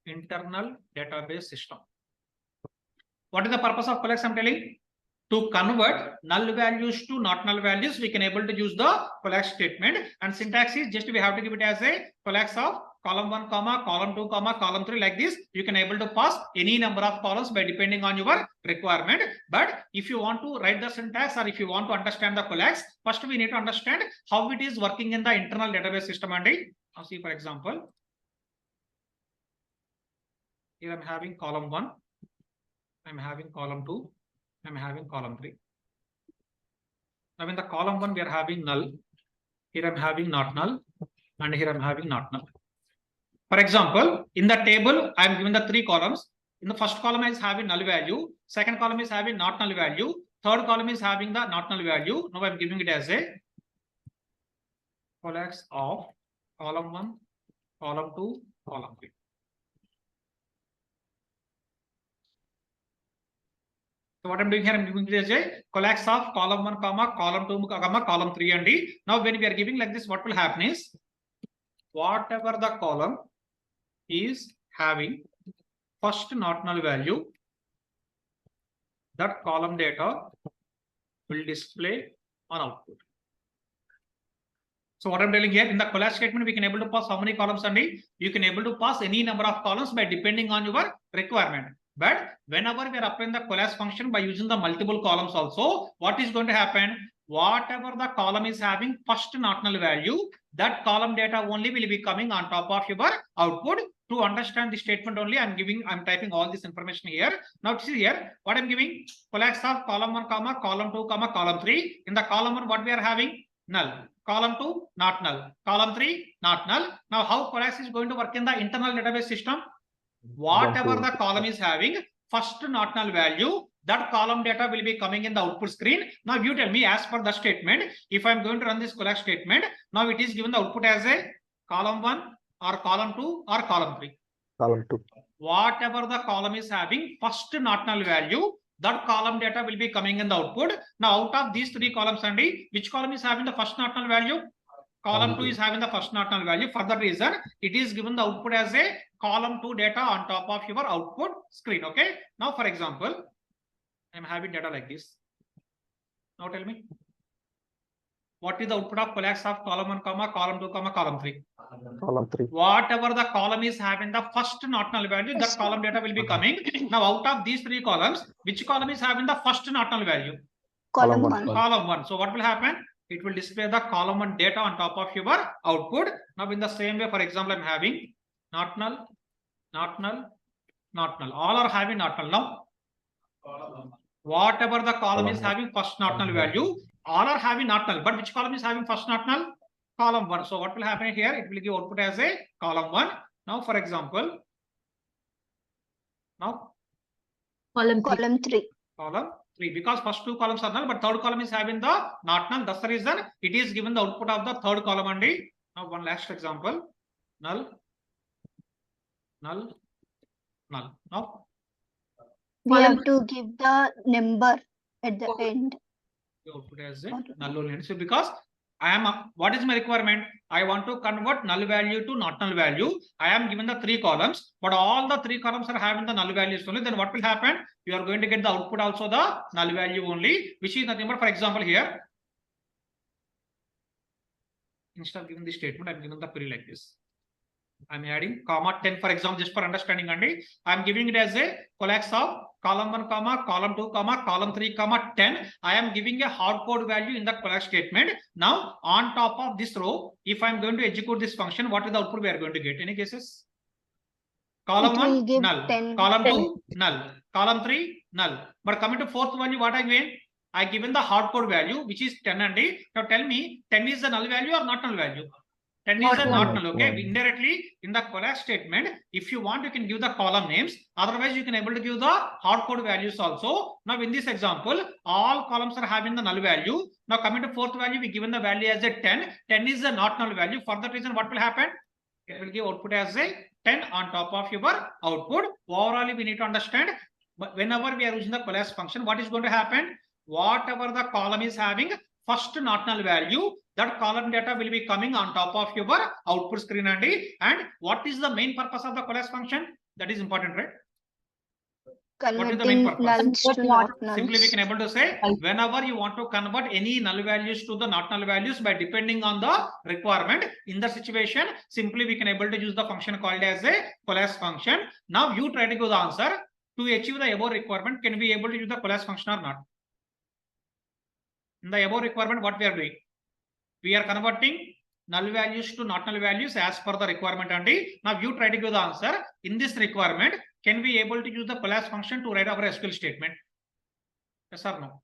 internal database system. What is the purpose of coalesce? I'm telling. To convert null values to not null values, we can able to use the coalesce statement, and syntax is just we have to give it as a coalesce of column 1 comma column 2 comma column 3, like this. You can able to pass any number of columns by depending on your requirement. But if you want to write the syntax, or if you want to understand the coalesce, first we need to understand how it is working in the internal database system. And now see, for example, here I'm having column 1, I'm having column 2, I'm having column 3. Now in the column 1 we are having null, here I'm having not null, and here I'm having not null. For example, in the table I am given the 3 columns. In the first column is having null value, second column is having not null value, third column is having the not null value. Now I'm giving it as a coalesce of column 1, column 2, column 3. So what I'm doing here, I'm giving it as a coalesce of column 1 comma column 2 comma column 3 and D. Now when we are giving like this, what will happen is, whatever the column is having first not null value, that column data will display on output. So what I'm telling here, in the coalesce statement, we can able to pass how many columns, and you can able to pass any number of columns by depending on your requirement. But whenever we are applying the coalesce function by using the multiple columns also, what is going to happen? Whatever the column is having first not null value, that column data only will be coming on top of your output. To understand the statement only, I'm typing all this information here. Now see here, what I'm giving, coalesce of column 1 comma column 2 comma column 3. In the column 1, what we are having? Null. Column 2, not null. Column 3, not null. Now how coalesce is going to work in the internal database system? Whatever the column is having first not null value, that column data will be coming in the output screen. Now you tell me, as per the statement, if I'm going to run this coalesce statement, now it is given the output as a column 1 or column 2 or column 3. Column 2. Whatever the column is having first not null value, that column data will be coming in the output. Now out of these 3 columns, and which column is having the first not null value? Column 2 is having the first not null value. For that reason, it is given the output as a column 2 data on top of your output screen. Okay. Now for example, I'm having data like this. Now tell me, what is the output of coalesce of column 1 comma column 2 comma column 3? Column 3. Whatever the column is having the first not null value, that column data will be coming. Now out of these 3 columns, which column is having the first not null value? Column Column 1. Column 1. So what will happen? It will display the column 1 data on top of your output. Now in the same way, for example, I'm having not null, not null, not null. All are having not null. Now whatever the column is having first not null value, all are having not null. But which column is having first not null? Column 1. So what will happen here? It will give output as a column 1. Now for example, now Column 3. Column 3. column 3, because first 2 columns are null, but third column is having the not null. That's the reason it is given the output of the third column only. Now one last example, null, null, null. Now We have to give the number at the end. the output as a null only. So because I am what is my requirement? I want to convert null value to not null value. I am given the 3 columns, but all the 3 columns are having the null values only. Then what will happen? You are going to get the output also the null value only, which is nothing but, for example, here, instead of giving the statement, I'm giving the query like this. I'm adding comma 10, for example, just for understanding, and I'm giving it as a coalesce of column 1 comma column 2 comma column 3 comma 10. I am giving a hard code value in the coalesce statement. Now on top of this row, if I'm going to execute this function, what is the output we are going to get? Any guesses? Column 1 null, 10, column 10. 2 null, column 3 null. But coming to fourth value, what I mean? I given the hard code value, which is 10 and now tell me, 10 is the null value or not null value? 10 is the not null. Okay, indirectly in the coalesce statement, if you want, you can give the column names. Otherwise, you can able to give the hard code values also. Now in this example, all columns are having the null value. Now coming to fourth value, we given the value as a 10. 10 is the not null value. For that reason, what will happen? It will give output as a 10 on top of your output. Overall, we need to understand, but whenever we are using the coalesce function, what is going to happen? Whatever the column is having first not null value, that column data will be coming on top of your output screen and what is the main purpose of the coalesce function? That is important, right? What is the main Converting purpose? nulls to not nulls. Simply we can able to say whenever you want to convert any null values to the not null values by depending on the requirement. In the situation, simply we can able to use the function called as a coalesce function. Now you try to give the answer to achieve the above requirement. Can we able to use the coalesce function or not? In the above requirement, what we are doing? We are converting null values to not null values as per the requirement only. Now you try to give the answer. In this requirement, can we able to use the coalesce function to write our SQL statement? Yes or no?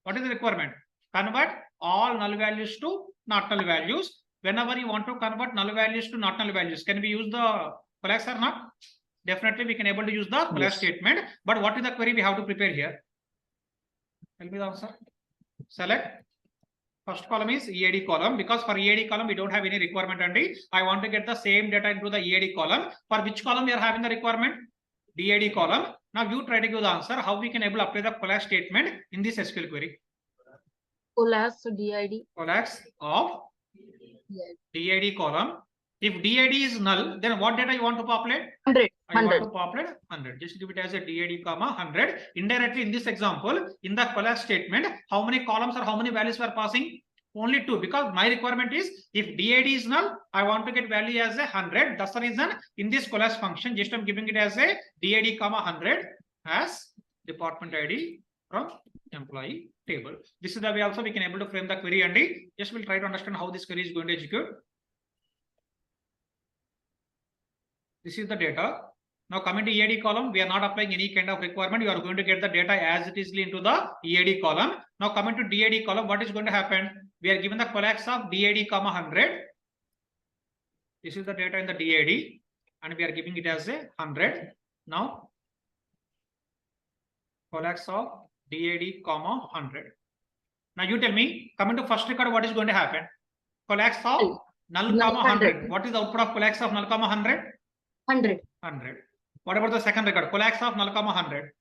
What is the requirement? Convert all null values to not null values. Whenever you want to convert null values to not null values, can we use the coalesce or not? Definitely we can able to use the coalesce statement. But what is the query we have to prepare here? Tell me the answer. Select. First column is EAD column, because for EAD column we don't have any requirement only. I want to get the same data into the EAD column. For which column we are having the requirement? DAD column. Now you try to give the answer how we can able to apply the coalesce statement in this SQL query. Coalesce DID. Coalesce of DAD column. If DAD is null, then what data you want to populate? 100. I want 100. to populate 100. Just give it as a DAD comma 100. Indirectly in this example, in the coalesce statement, how many columns or how many values we are passing? Only 2, because my requirement is if DAD is null, I want to get value as a 100. That's the reason in this coalesce function, just I'm giving it as a DAD comma 100 as department ID from employee table. This is the way also we can able to frame the query, and just we'll try to understand how this query is going to execute. This is the data. Now coming to EAD column, we are not applying any kind of requirement. You are going to get the data as it is into the EAD column. Now coming to DAD column, what is going to happen? We are given the coalesce of DAD comma 100. This is the data in the DAD, and we are giving it as a 100. Now coalesce of DAD comma 100. Now you tell me, coming to first record, what is going to happen? Coalesce of null comma 100. What is the output of coalesce of null comma 100? 100. 100. What about the second record? Coalesce of null comma 100.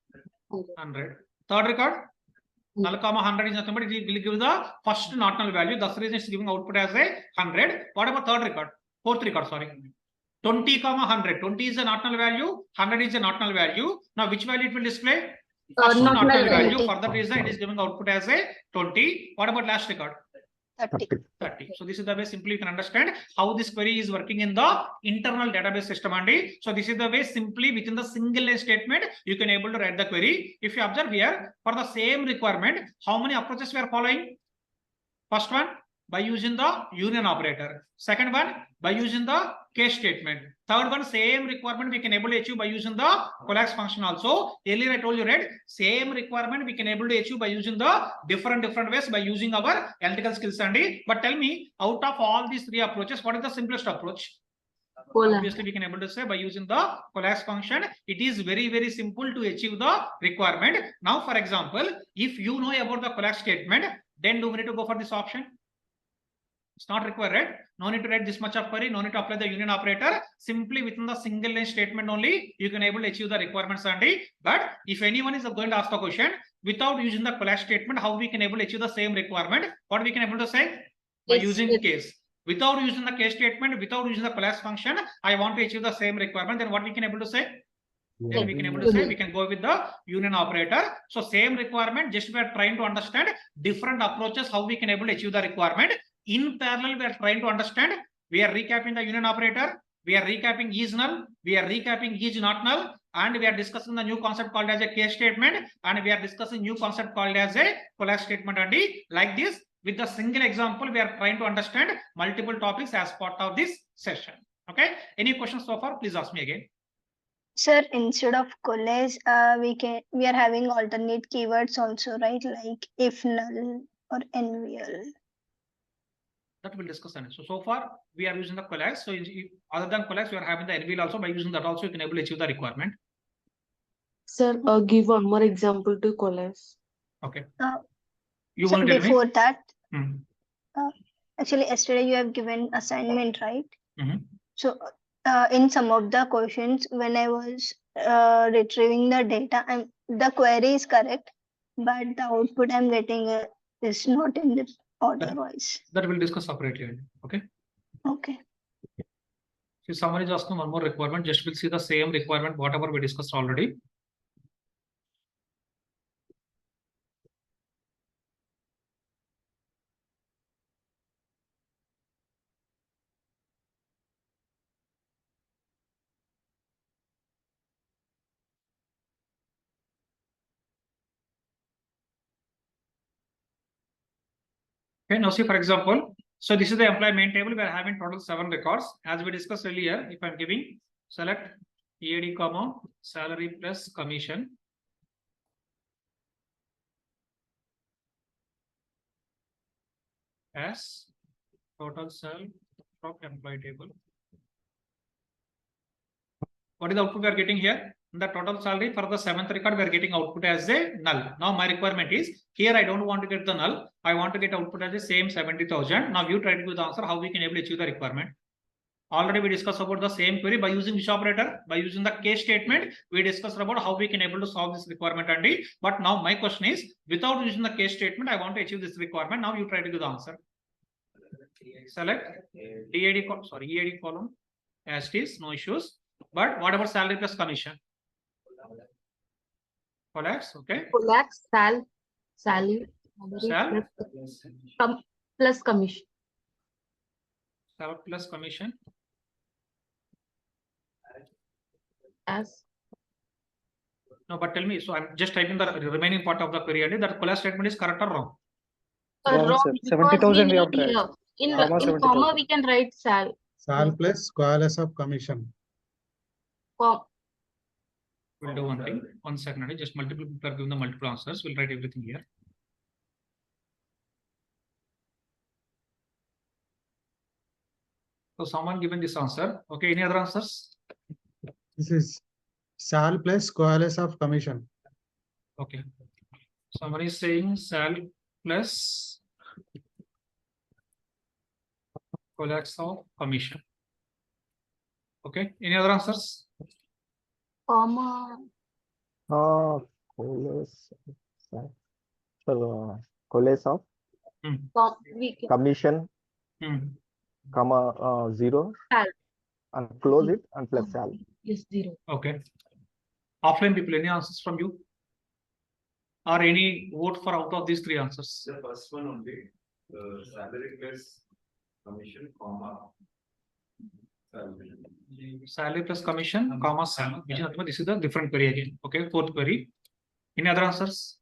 100. Third record? Null comma 100 is nothing but it will give the first not null value. That's the reason it's giving output as a 100. What about third record? Fourth record, sorry. 20 comma 100. 20 is a not null value. 100 is a not null value. Now which value it will display? First not null value. For that reason it is giving output as a 20. What about last record? 30. So this is the way simply you can understand how this query is working in the internal database system. And so this is the way simply within the single line statement you can able to write the query. If you observe here, for the same requirement, how many approaches we are following? First one, by using the union operator. Second one, by using the case statement. Third one, same requirement we can able to achieve by using the coalesce function also. Earlier I told you, right? Same requirement we can able to achieve by using the different ways by using our analytical skills. But tell me, out of all these 3 approaches, what is the simplest approach? Obviously, we can able to say by using the coalesce function. It is very, very simple to achieve the requirement. Now, for example, if you know about the coalesce statement, then do we need to go for this option? It's not required, right? No need to write this much of query, no need to apply the union operator. Simply within the single line statement only, you can able to achieve the requirements only. But if anyone is going to ask the question, without using the coalesce statement, how we can able to achieve the same requirement? What we can able to say? By using case. Without using the case statement, without using the coalesce function, I want to achieve the same requirement. Then what we can able to say? Then we can able to say we can go with the union operator. So same requirement, just we are trying to understand different approaches how we can able to achieve the requirement. In parallel, we are trying to understand. We are recapping the union operator. We are recapping is null. We are recapping is not null. And we are discussing the new concept called as a case statement. And we are discussing new concept called as a coalesce statement. And like this, with the single example, we are trying to understand multiple topics as part of this session. Okay. Any questions so far? Please ask me again. Sir, instead of coalesce, we are having alternate keywords also, right? Like if null or NVL. That we'll discuss. So far we are using the coalesce. So other than coalesce, we are having the NVL also. By using that also, you can able to achieve the requirement. Sir, give one more example to coalesce. Okay. You want to tell before me? that, actually yesterday you have given assignment, right? So in some of the questions, when I was retrieving the data, the query is correct, but the output I'm getting is not in the order wise. That we'll discuss separately. Okay. Okay. If someone is asking one more requirement, just we'll see the same requirement, whatever we discussed already. Okay, now see for example, so this is the employee main table. We are having total 7 records. As we discussed earlier, if I'm giving select EAD comma salary plus commission. As total cell from employee table. What is the output we are getting here? The total salary for the 7th record we are getting output as a null. Now my requirement is here I don't want to get the null. I want to get output as the same 70,000. Now you try to give the answer how we can able to achieve the requirement. Already we discussed about the same query by using which operator? By using the case statement. We discussed about how we can able to solve this requirement and but now my question is without using the case statement I want to achieve this requirement. Now you try to give the answer. Select EAD column as it is, no issues. But what about salary plus commission? Coalesce, okay. Coalesce salary plus commission. Salary plus commission. As No, but tell me. So I'm just typing the remaining part of the query. That coalesce statement is correct or wrong? wrong, sir. because 70,000 we have need, tried. in Comma 70,000. comma we can write sal. Sal plus coalesce of commission. Com We'll do one thing. 1 second. Just multiple people are giving the multiple answers. We'll write everything here. So someone given this answer. Okay, any other answers? This is sal plus coalesce of commission. Okay. Somebody is saying sal plus coalesce of commission. Okay, any other answers? comma Coalesce. So, coalesce of we can commission, comma 0, Sal. and close it and plus sal. yes 0. Okay. Offline people, any answers from you? Or any vote for out of these 3 answers? The first one only, salary plus commission, comma, salary. Salary plus commission, comma salary. Which is nothing but this is the different query again. Okay, 4th query. Any other answers?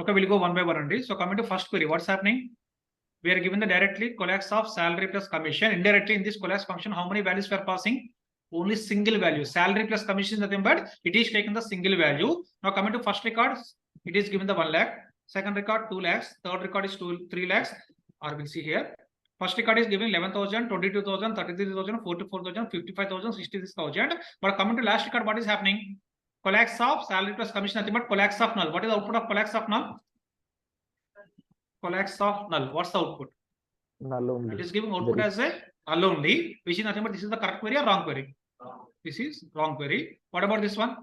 Okay, we'll go one by one only. So coming to first query, what's happening? We are given the directly coalesce of salary plus commission. Indirectly in this coalesce function, how many values we are passing? Only single value. Salary plus commission is nothing but it is taking the single value. Now coming to first record, it is given the 1 lakh. Second record 2 lakhs. Third record is 3 lakhs. Or we'll see here. First record is giving 11,000, 22,000, 33,000, 44,000, 55,000, 66,000. But coming to last record, what is happening? Coalesce of salary plus commission, nothing but coalesce of null. What is the output of coalesce of null? Coalesce of null. What's the output? Null only. It is giving output as a null only, which is nothing but this is the correct query or wrong query? This is wrong query. What about this one?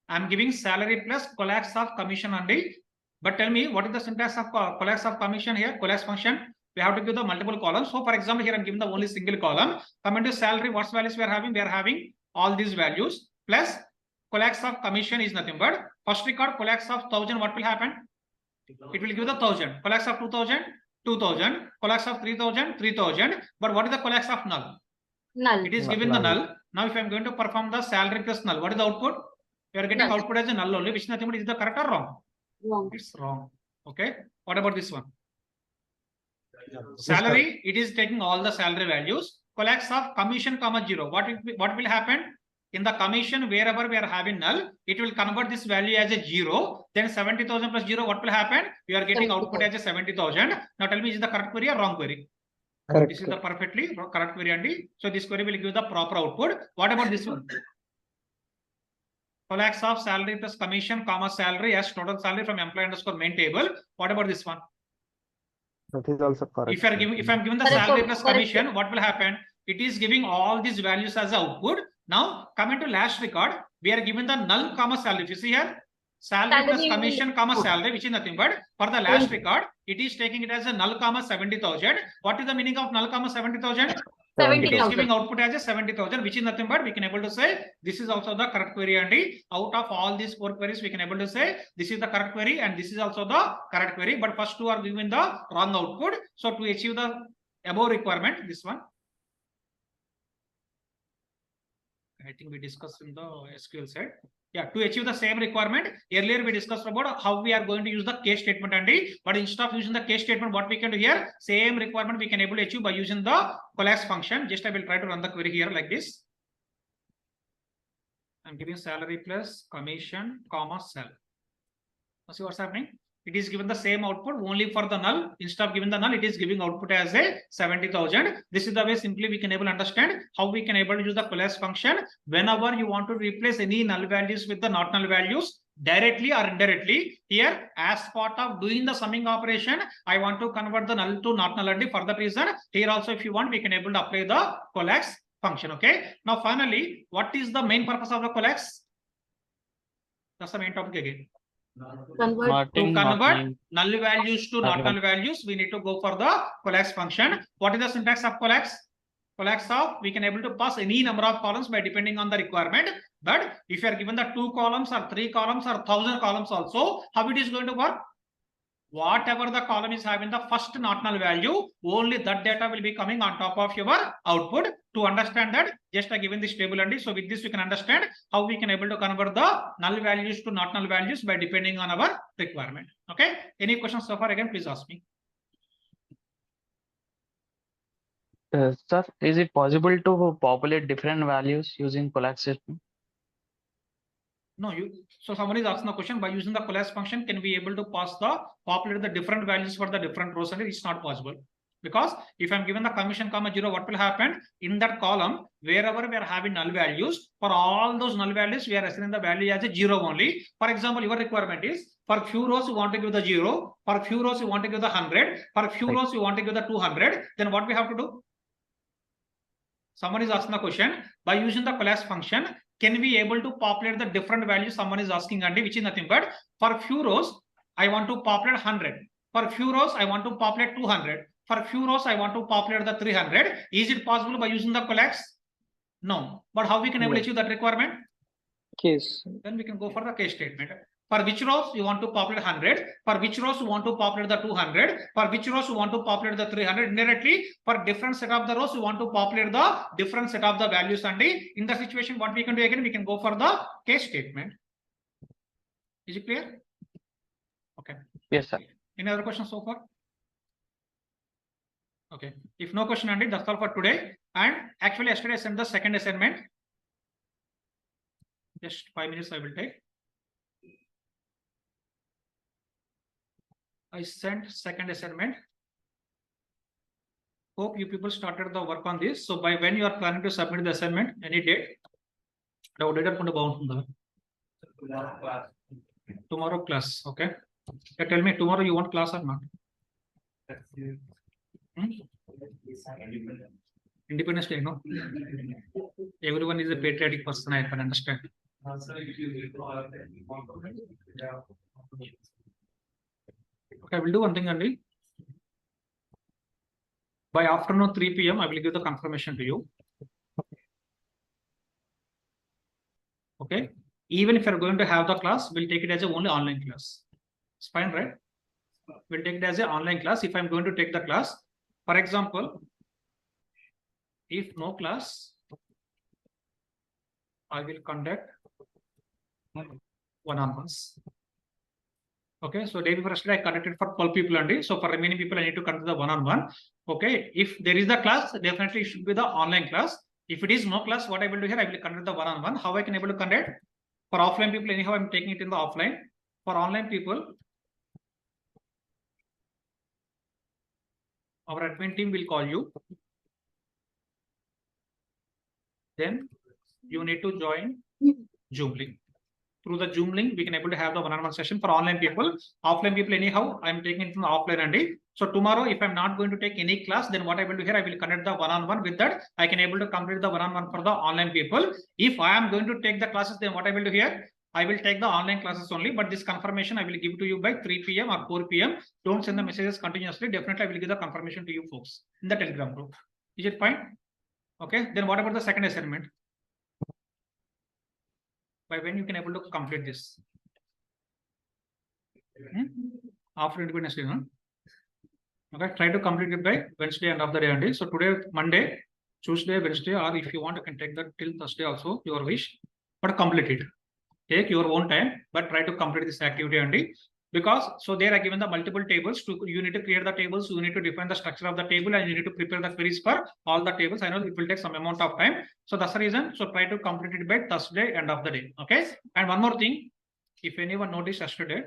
I'm giving salary plus coalesce of commission only. But tell me, what is the syntax of coalesce of commission here? Coalesce function. We have to give the multiple columns. So for example, here I'm giving the only single column. Coming to salary, what values we are having? We are having all these values plus coalesce of commission is nothing but first record coalesce of 1,000. What will happen? It will give the 1,000. Coalesce of 2,000, 2,000. Coalesce of 3,000, 3,000. But what is the coalesce of null? Null. It is given the null. Now if I am going to perform the salary plus null, what is the output? You are getting Null. output as a null only, which is nothing but is the correct or wrong? Wrong. It's wrong. Okay. What about this one? Salary, it is taking all the salary values. Coalesce of commission, comma 0. What will happen? In the commission, wherever we are having null, it will convert this value as a 0. Then 70,000 plus 0, what will happen? You are getting output as a 70,000. Now tell me, is the correct query or wrong query? Correct. This is the perfectly correct query only. So this query will give the proper output. What about this one? Coalesce of salary plus commission, comma salary as total salary from employee underscore main table. What about this one? That is also correct. If I'm given the Correct, salary plus correct. commission, what will happen? It is giving all these values as output. Now coming to last record, we are given the null comma salary. If you see here, salary plus Salary commission comma will- salary, which is nothing but for the last record, it is taking it as a null comma 70,000. What is the meaning of null comma 70,000? It is 70,000. giving output as a 70,000, which is nothing but we can able to say this is also the correct query. And out of all these 4 queries, we can able to say this is the correct query and this is also the correct query. But first 2 are giving the wrong output. So to achieve the above requirement, this one. I think we discussed in the SQL side. Yeah, to achieve the same requirement, earlier we discussed about how we are going to use the case statement and but instead of using the case statement, what we can do here, same requirement we can able to achieve by using the coalesce function. Just I will try to run the query here like this. I'm giving salary plus commission, comma, cell. See what's happening? It is given the same output only for the null. Instead of giving the null, it is giving output as a 70,000. This is the way simply we can able to understand how we can able to use the coalesce function whenever you want to replace any null values with the not null values directly or indirectly. Here, as part of doing the summing operation, I want to convert the null to not null and for that reason, here also if you want, we can able to apply the coalesce function. Okay. Now finally, what is the main purpose of the coalesce? That's the main topic again. Convert To convert Marking. null values to not null values, we need to go for the coalesce function. What is the syntax of coalesce? Coalesce of, we can able to pass any number of columns by depending on the requirement. But if you are given the 2 columns or 3 columns or 1000 columns also, how it is going to work? Whatever the column is having the first not null value, only that data will be coming on top of your output. To understand that, just given this table and so with this we can understand how we can able to convert the null values to not null values by depending on our requirement. Okay. Any questions so far? Again, please ask me. Sir, is it possible to populate different values using coalesce statement? No, so someone is asking the question, by using the coalesce function, can we able to populate the different values for the different rows? And it's not possible. Because if I'm given the commission comma 0, what will happen? In that column, wherever we are having null values, for all those null values, we are assigning the value as a 0 only. For example, your requirement is for few rows you want to give the 0, for few rows you want to give the 100, for few rows you want to give the 200. Then what we have to do? Someone is asking the question, by using the coalesce function, can we able to populate the different values? Someone is asking, and which is nothing but for few rows, I want to populate 100. For few rows, I want to populate 200. For few rows, I want to populate the 300. Is it possible by using the coalesce? No. But how we can able to achieve that requirement? Case. Then we can go for the case statement. For which rows you want to populate 100, for which rows you want to populate the 200, for which rows you want to populate the 300. Indirectly, for different set of the rows you want to populate the different set of the values. And in the situation, what we can do again, we can go for the case statement. Is it clear? Okay. Yes, sir. Any other questions so far? Okay. If no question, Andy, that's all for today. And actually, yesterday I sent the second assignment. Just 5 minutes I will take. I sent second assignment. Hope you people started the work on this. So by when you are planning to submit the assignment, any date? Tomorrow class. Okay. Tell me tomorrow you want class or not? Independence Day, no? Everyone is a patriotic person, I can understand. Okay, I will do one thing, Andy. By afternoon 3 p.m., I will give the confirmation to you. Okay. Even if you're going to have the class, we'll take it as a only online class. It's fine, right? We'll take it as an online class. If I'm going to take the class, for example, if no class, I will conduct one-on-ones. Okay, so day before yesterday I conducted for 12 people only. So for remaining people, I need to conduct the one-on-one. Okay, if there is the class, definitely it should be the online class. If it is no class, what I will do here, I will conduct the one-on-one. How I can able to conduct? For offline people, anyhow, I'm taking it in the offline. For online people, our admin team will call you. Then you need to join Zoom link. Through the Zoom link, we can able to have the one-on-one session for online people. Offline people, anyhow, I'm taking it from the offline only. So tomorrow, if I'm not going to take any class, then what I will do here, I will conduct the one-on-one. With that, I can able to complete the one-on-one for the online people. If I am going to take the classes, then what I will do here, I will take the online classes only. But this confirmation I will give to you by 3 p.m. or 4 p.m. Don't send the messages continuously. Definitely, I will give the confirmation to you folks in the Telegram group. Is it fine? Okay. Then what about the second assignment? By when you can able to complete this? After Independence Day, no? Okay, try to complete it by Wednesday end of the day only. So today, Monday, Tuesday, Wednesday, or if you want, you can take that till Thursday also, your wish, but complete it. Take your own time, but try to complete this activity only. Because so there are given the multiple tables to you need to create the tables, you need to define the structure of the table, and you need to prepare the queries for all the tables. I know it will take some amount of time. So that's the reason. So try to complete it by Thursday, end of the day. Okay. And one more thing, if anyone noticed yesterday,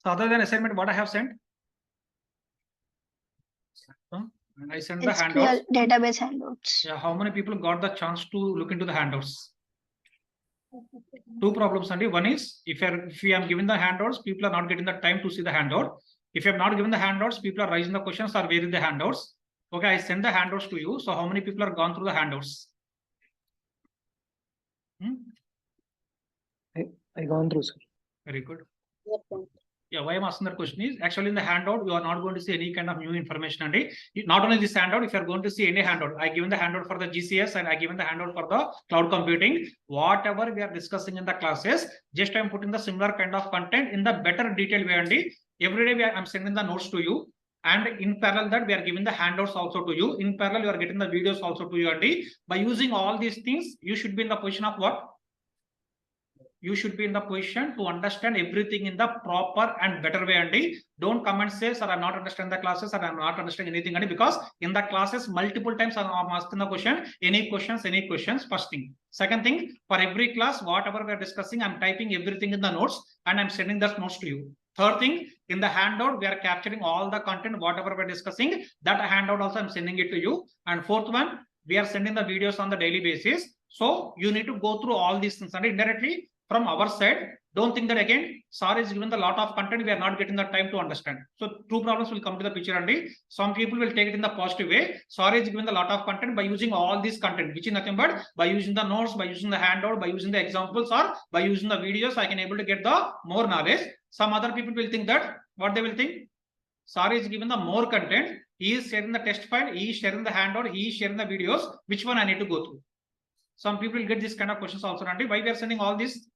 so other than assignment, what I have sent? I sent the SQL handouts. database handouts. Yeah, how many people got the chance to look into the handouts? Two problems only. One is if you am given the handouts, people are not getting the time to see the handout. If you have not given the handouts, people are raising the questions or where is the handouts. Okay, I send the handouts to you. So how many people are gone through the handouts? I gone through, sir. Very good. Yeah, why I'm asking that question is actually in the handout, you are not going to see any kind of new information. And not only this handout, if you are going to see any handout, I given the handout for the GCS and I given the handout for the cloud computing, whatever we are discussing in the classes, just I'm putting the similar kind of content in the better detail way. And every day I'm sending the notes to you. And in parallel that we are giving the handouts also to you. In parallel, you are getting the videos also to you. And by using all these things, you should be in the position of what? You should be in the position to understand everything in the proper and better way. And don't come and say, sir, I'm not understanding the classes, or I'm not understanding anything. And because in the classes, multiple times I'm asking the question, any questions, first thing. Second thing, for every class, whatever we're discussing, I'm typing everything in the notes and I'm sending the notes to you. Third thing, in the handout, we are capturing all the content, whatever we're discussing, that handout also I'm sending it to you. And fourth one, we are sending the videos on the daily basis. So you need to go through all these things and indirectly, from our side, don't think that again, SAR is given the lot of content, we are not getting the time to understand. So two problems will come to the picture. And some people will take it in the positive way. SAR is given the lot of content by using all this content, which is nothing but by using the notes, by using the handout, by using the examples, or by using the videos, I can able to get the more knowledge. Some other people will think that, what they will think? SAR is given the more content, he is sharing the test file, he is sharing the handout, he is sharing the videos, which one I need to go through? Some people get this kind of questions also. And why we are sending all this?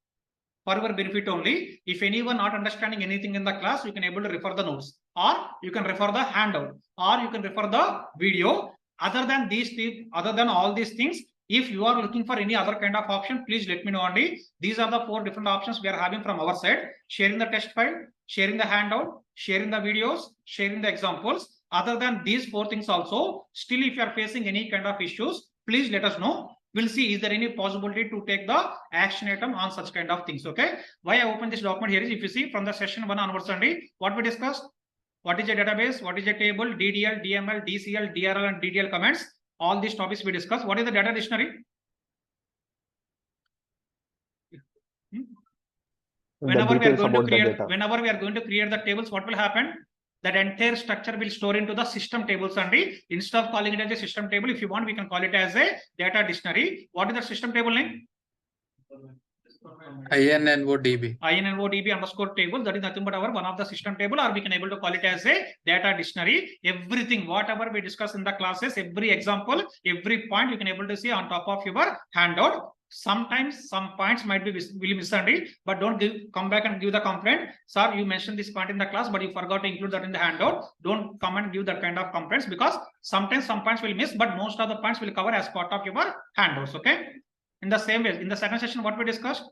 For your benefit only. If anyone not understanding anything in the class, you can able to refer the notes, or you can refer the handout, or you can refer the video. Other than these things, other than all these things, if you are looking for any other kind of option, please let me know. Only these are the 4 different options we are having from our side: sharing the test file, sharing the handout, sharing the videos, sharing the examples. Other than these 4 things also, still if you are facing any kind of issues, please let us know. We'll see is there any possibility to take the action item on such kind of things. Okay, why I open this document here is, if you see from the session 1 onwards only, what we discussed, what is a database, what is a table, DDL, DML, DCL, DRL, and DDL comments, all these topics we discussed. What is the data dictionary? Whenever we are going to create the tables, what will happen? That entire structure will store into the system tables only. Instead of calling it as a system table, if you want, we can call it as a data dictionary. What is the system table name? INNODB. INNODB underscore table. That is nothing but our one of the system table, or we can able to call it as a data dictionary. Everything, whatever we discuss in the classes, every example, every point you can able to see on top of your handout. Sometimes some points might be will miss, but don't come back and give the complaint. Sir, you mentioned this point in the class, but you forgot to include that in the handout. Don't come and give that kind of complaints, because sometimes some points will miss, but most of the points will cover as part of your handouts. Okay. In the same way, in the second session, what we discussed,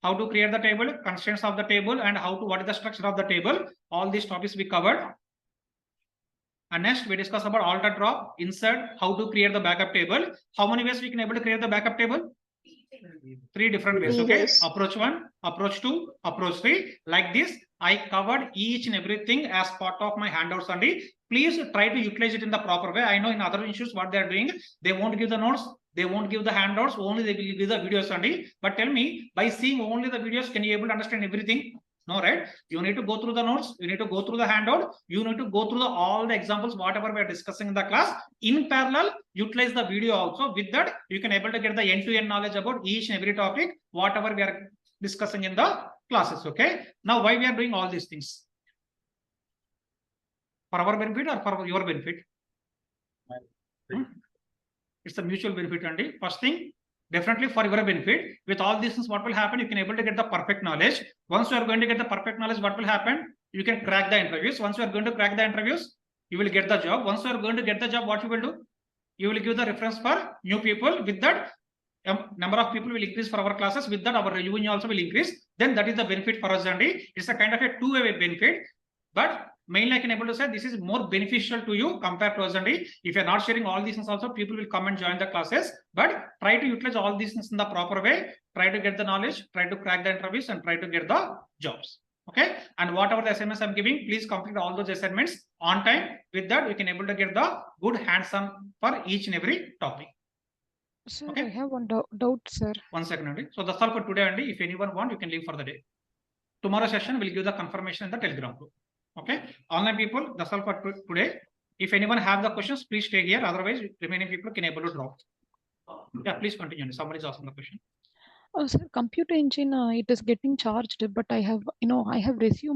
how to create the table, constraints of the table, and what is the structure of the table. All these topics we covered. And next we discuss about alter, drop, insert, how to create the backup table. How many ways we can able to create the backup table? 3 different ways. Okay, approach 1, approach 2, approach 3. Like this, I covered each and everything as part of my handouts only. Please try to utilize it in the proper way. I know in other institutes what they are doing, they won't give the notes, they won't give the handouts, only they will give the videos only. But tell me, by seeing only the videos, can you able to understand everything? No, right? You need to go through the notes, you need to go through the handout, you need to go through all the examples, whatever we are discussing in the class. In parallel, utilize the video also. With that, you can able to get the end-to-end knowledge about each and every topic, whatever we are discussing in the classes. Okay. Now, why we are doing all these things? For our benefit or for your benefit? It's a mutual benefit only. First thing, definitely for your benefit. With all these things, what will happen? You can able to get the perfect knowledge. Once you are going to get the perfect knowledge, what will happen? You can crack the interviews. Once you are going to crack the interviews, you will get the job. Once you are going to get the job, what you will do? You will give the reference for new people. With that, number of people will increase for our classes. With that, our revenue also will increase. Then that is the benefit for us, and it's a kind of a two-way benefit. But mainly I can able to say this is more beneficial to you compared to us, and if you're not sharing all these things also, people will come and join the classes. But try to utilize all these things in the proper way. Try to get the knowledge, try to crack the interviews, and try to get the jobs. Okay, and whatever the assignments I'm giving, please complete all those assignments on time. With that, we can able to get the good hands-on for each and every topic. Sir, Okay. I have one doubt, sir. 1 second, Andy. So that's all for today, Andy. If anyone want, you can leave for the day. Tomorrow session will give the confirmation in the Telegram group. Okay, online people, that's all for today. If anyone have the questions, please stay here. Otherwise, remaining people can able to drop. Yeah, please continue. Somebody is asking the question. Sir, computer engine, it is getting charged, but I have resumed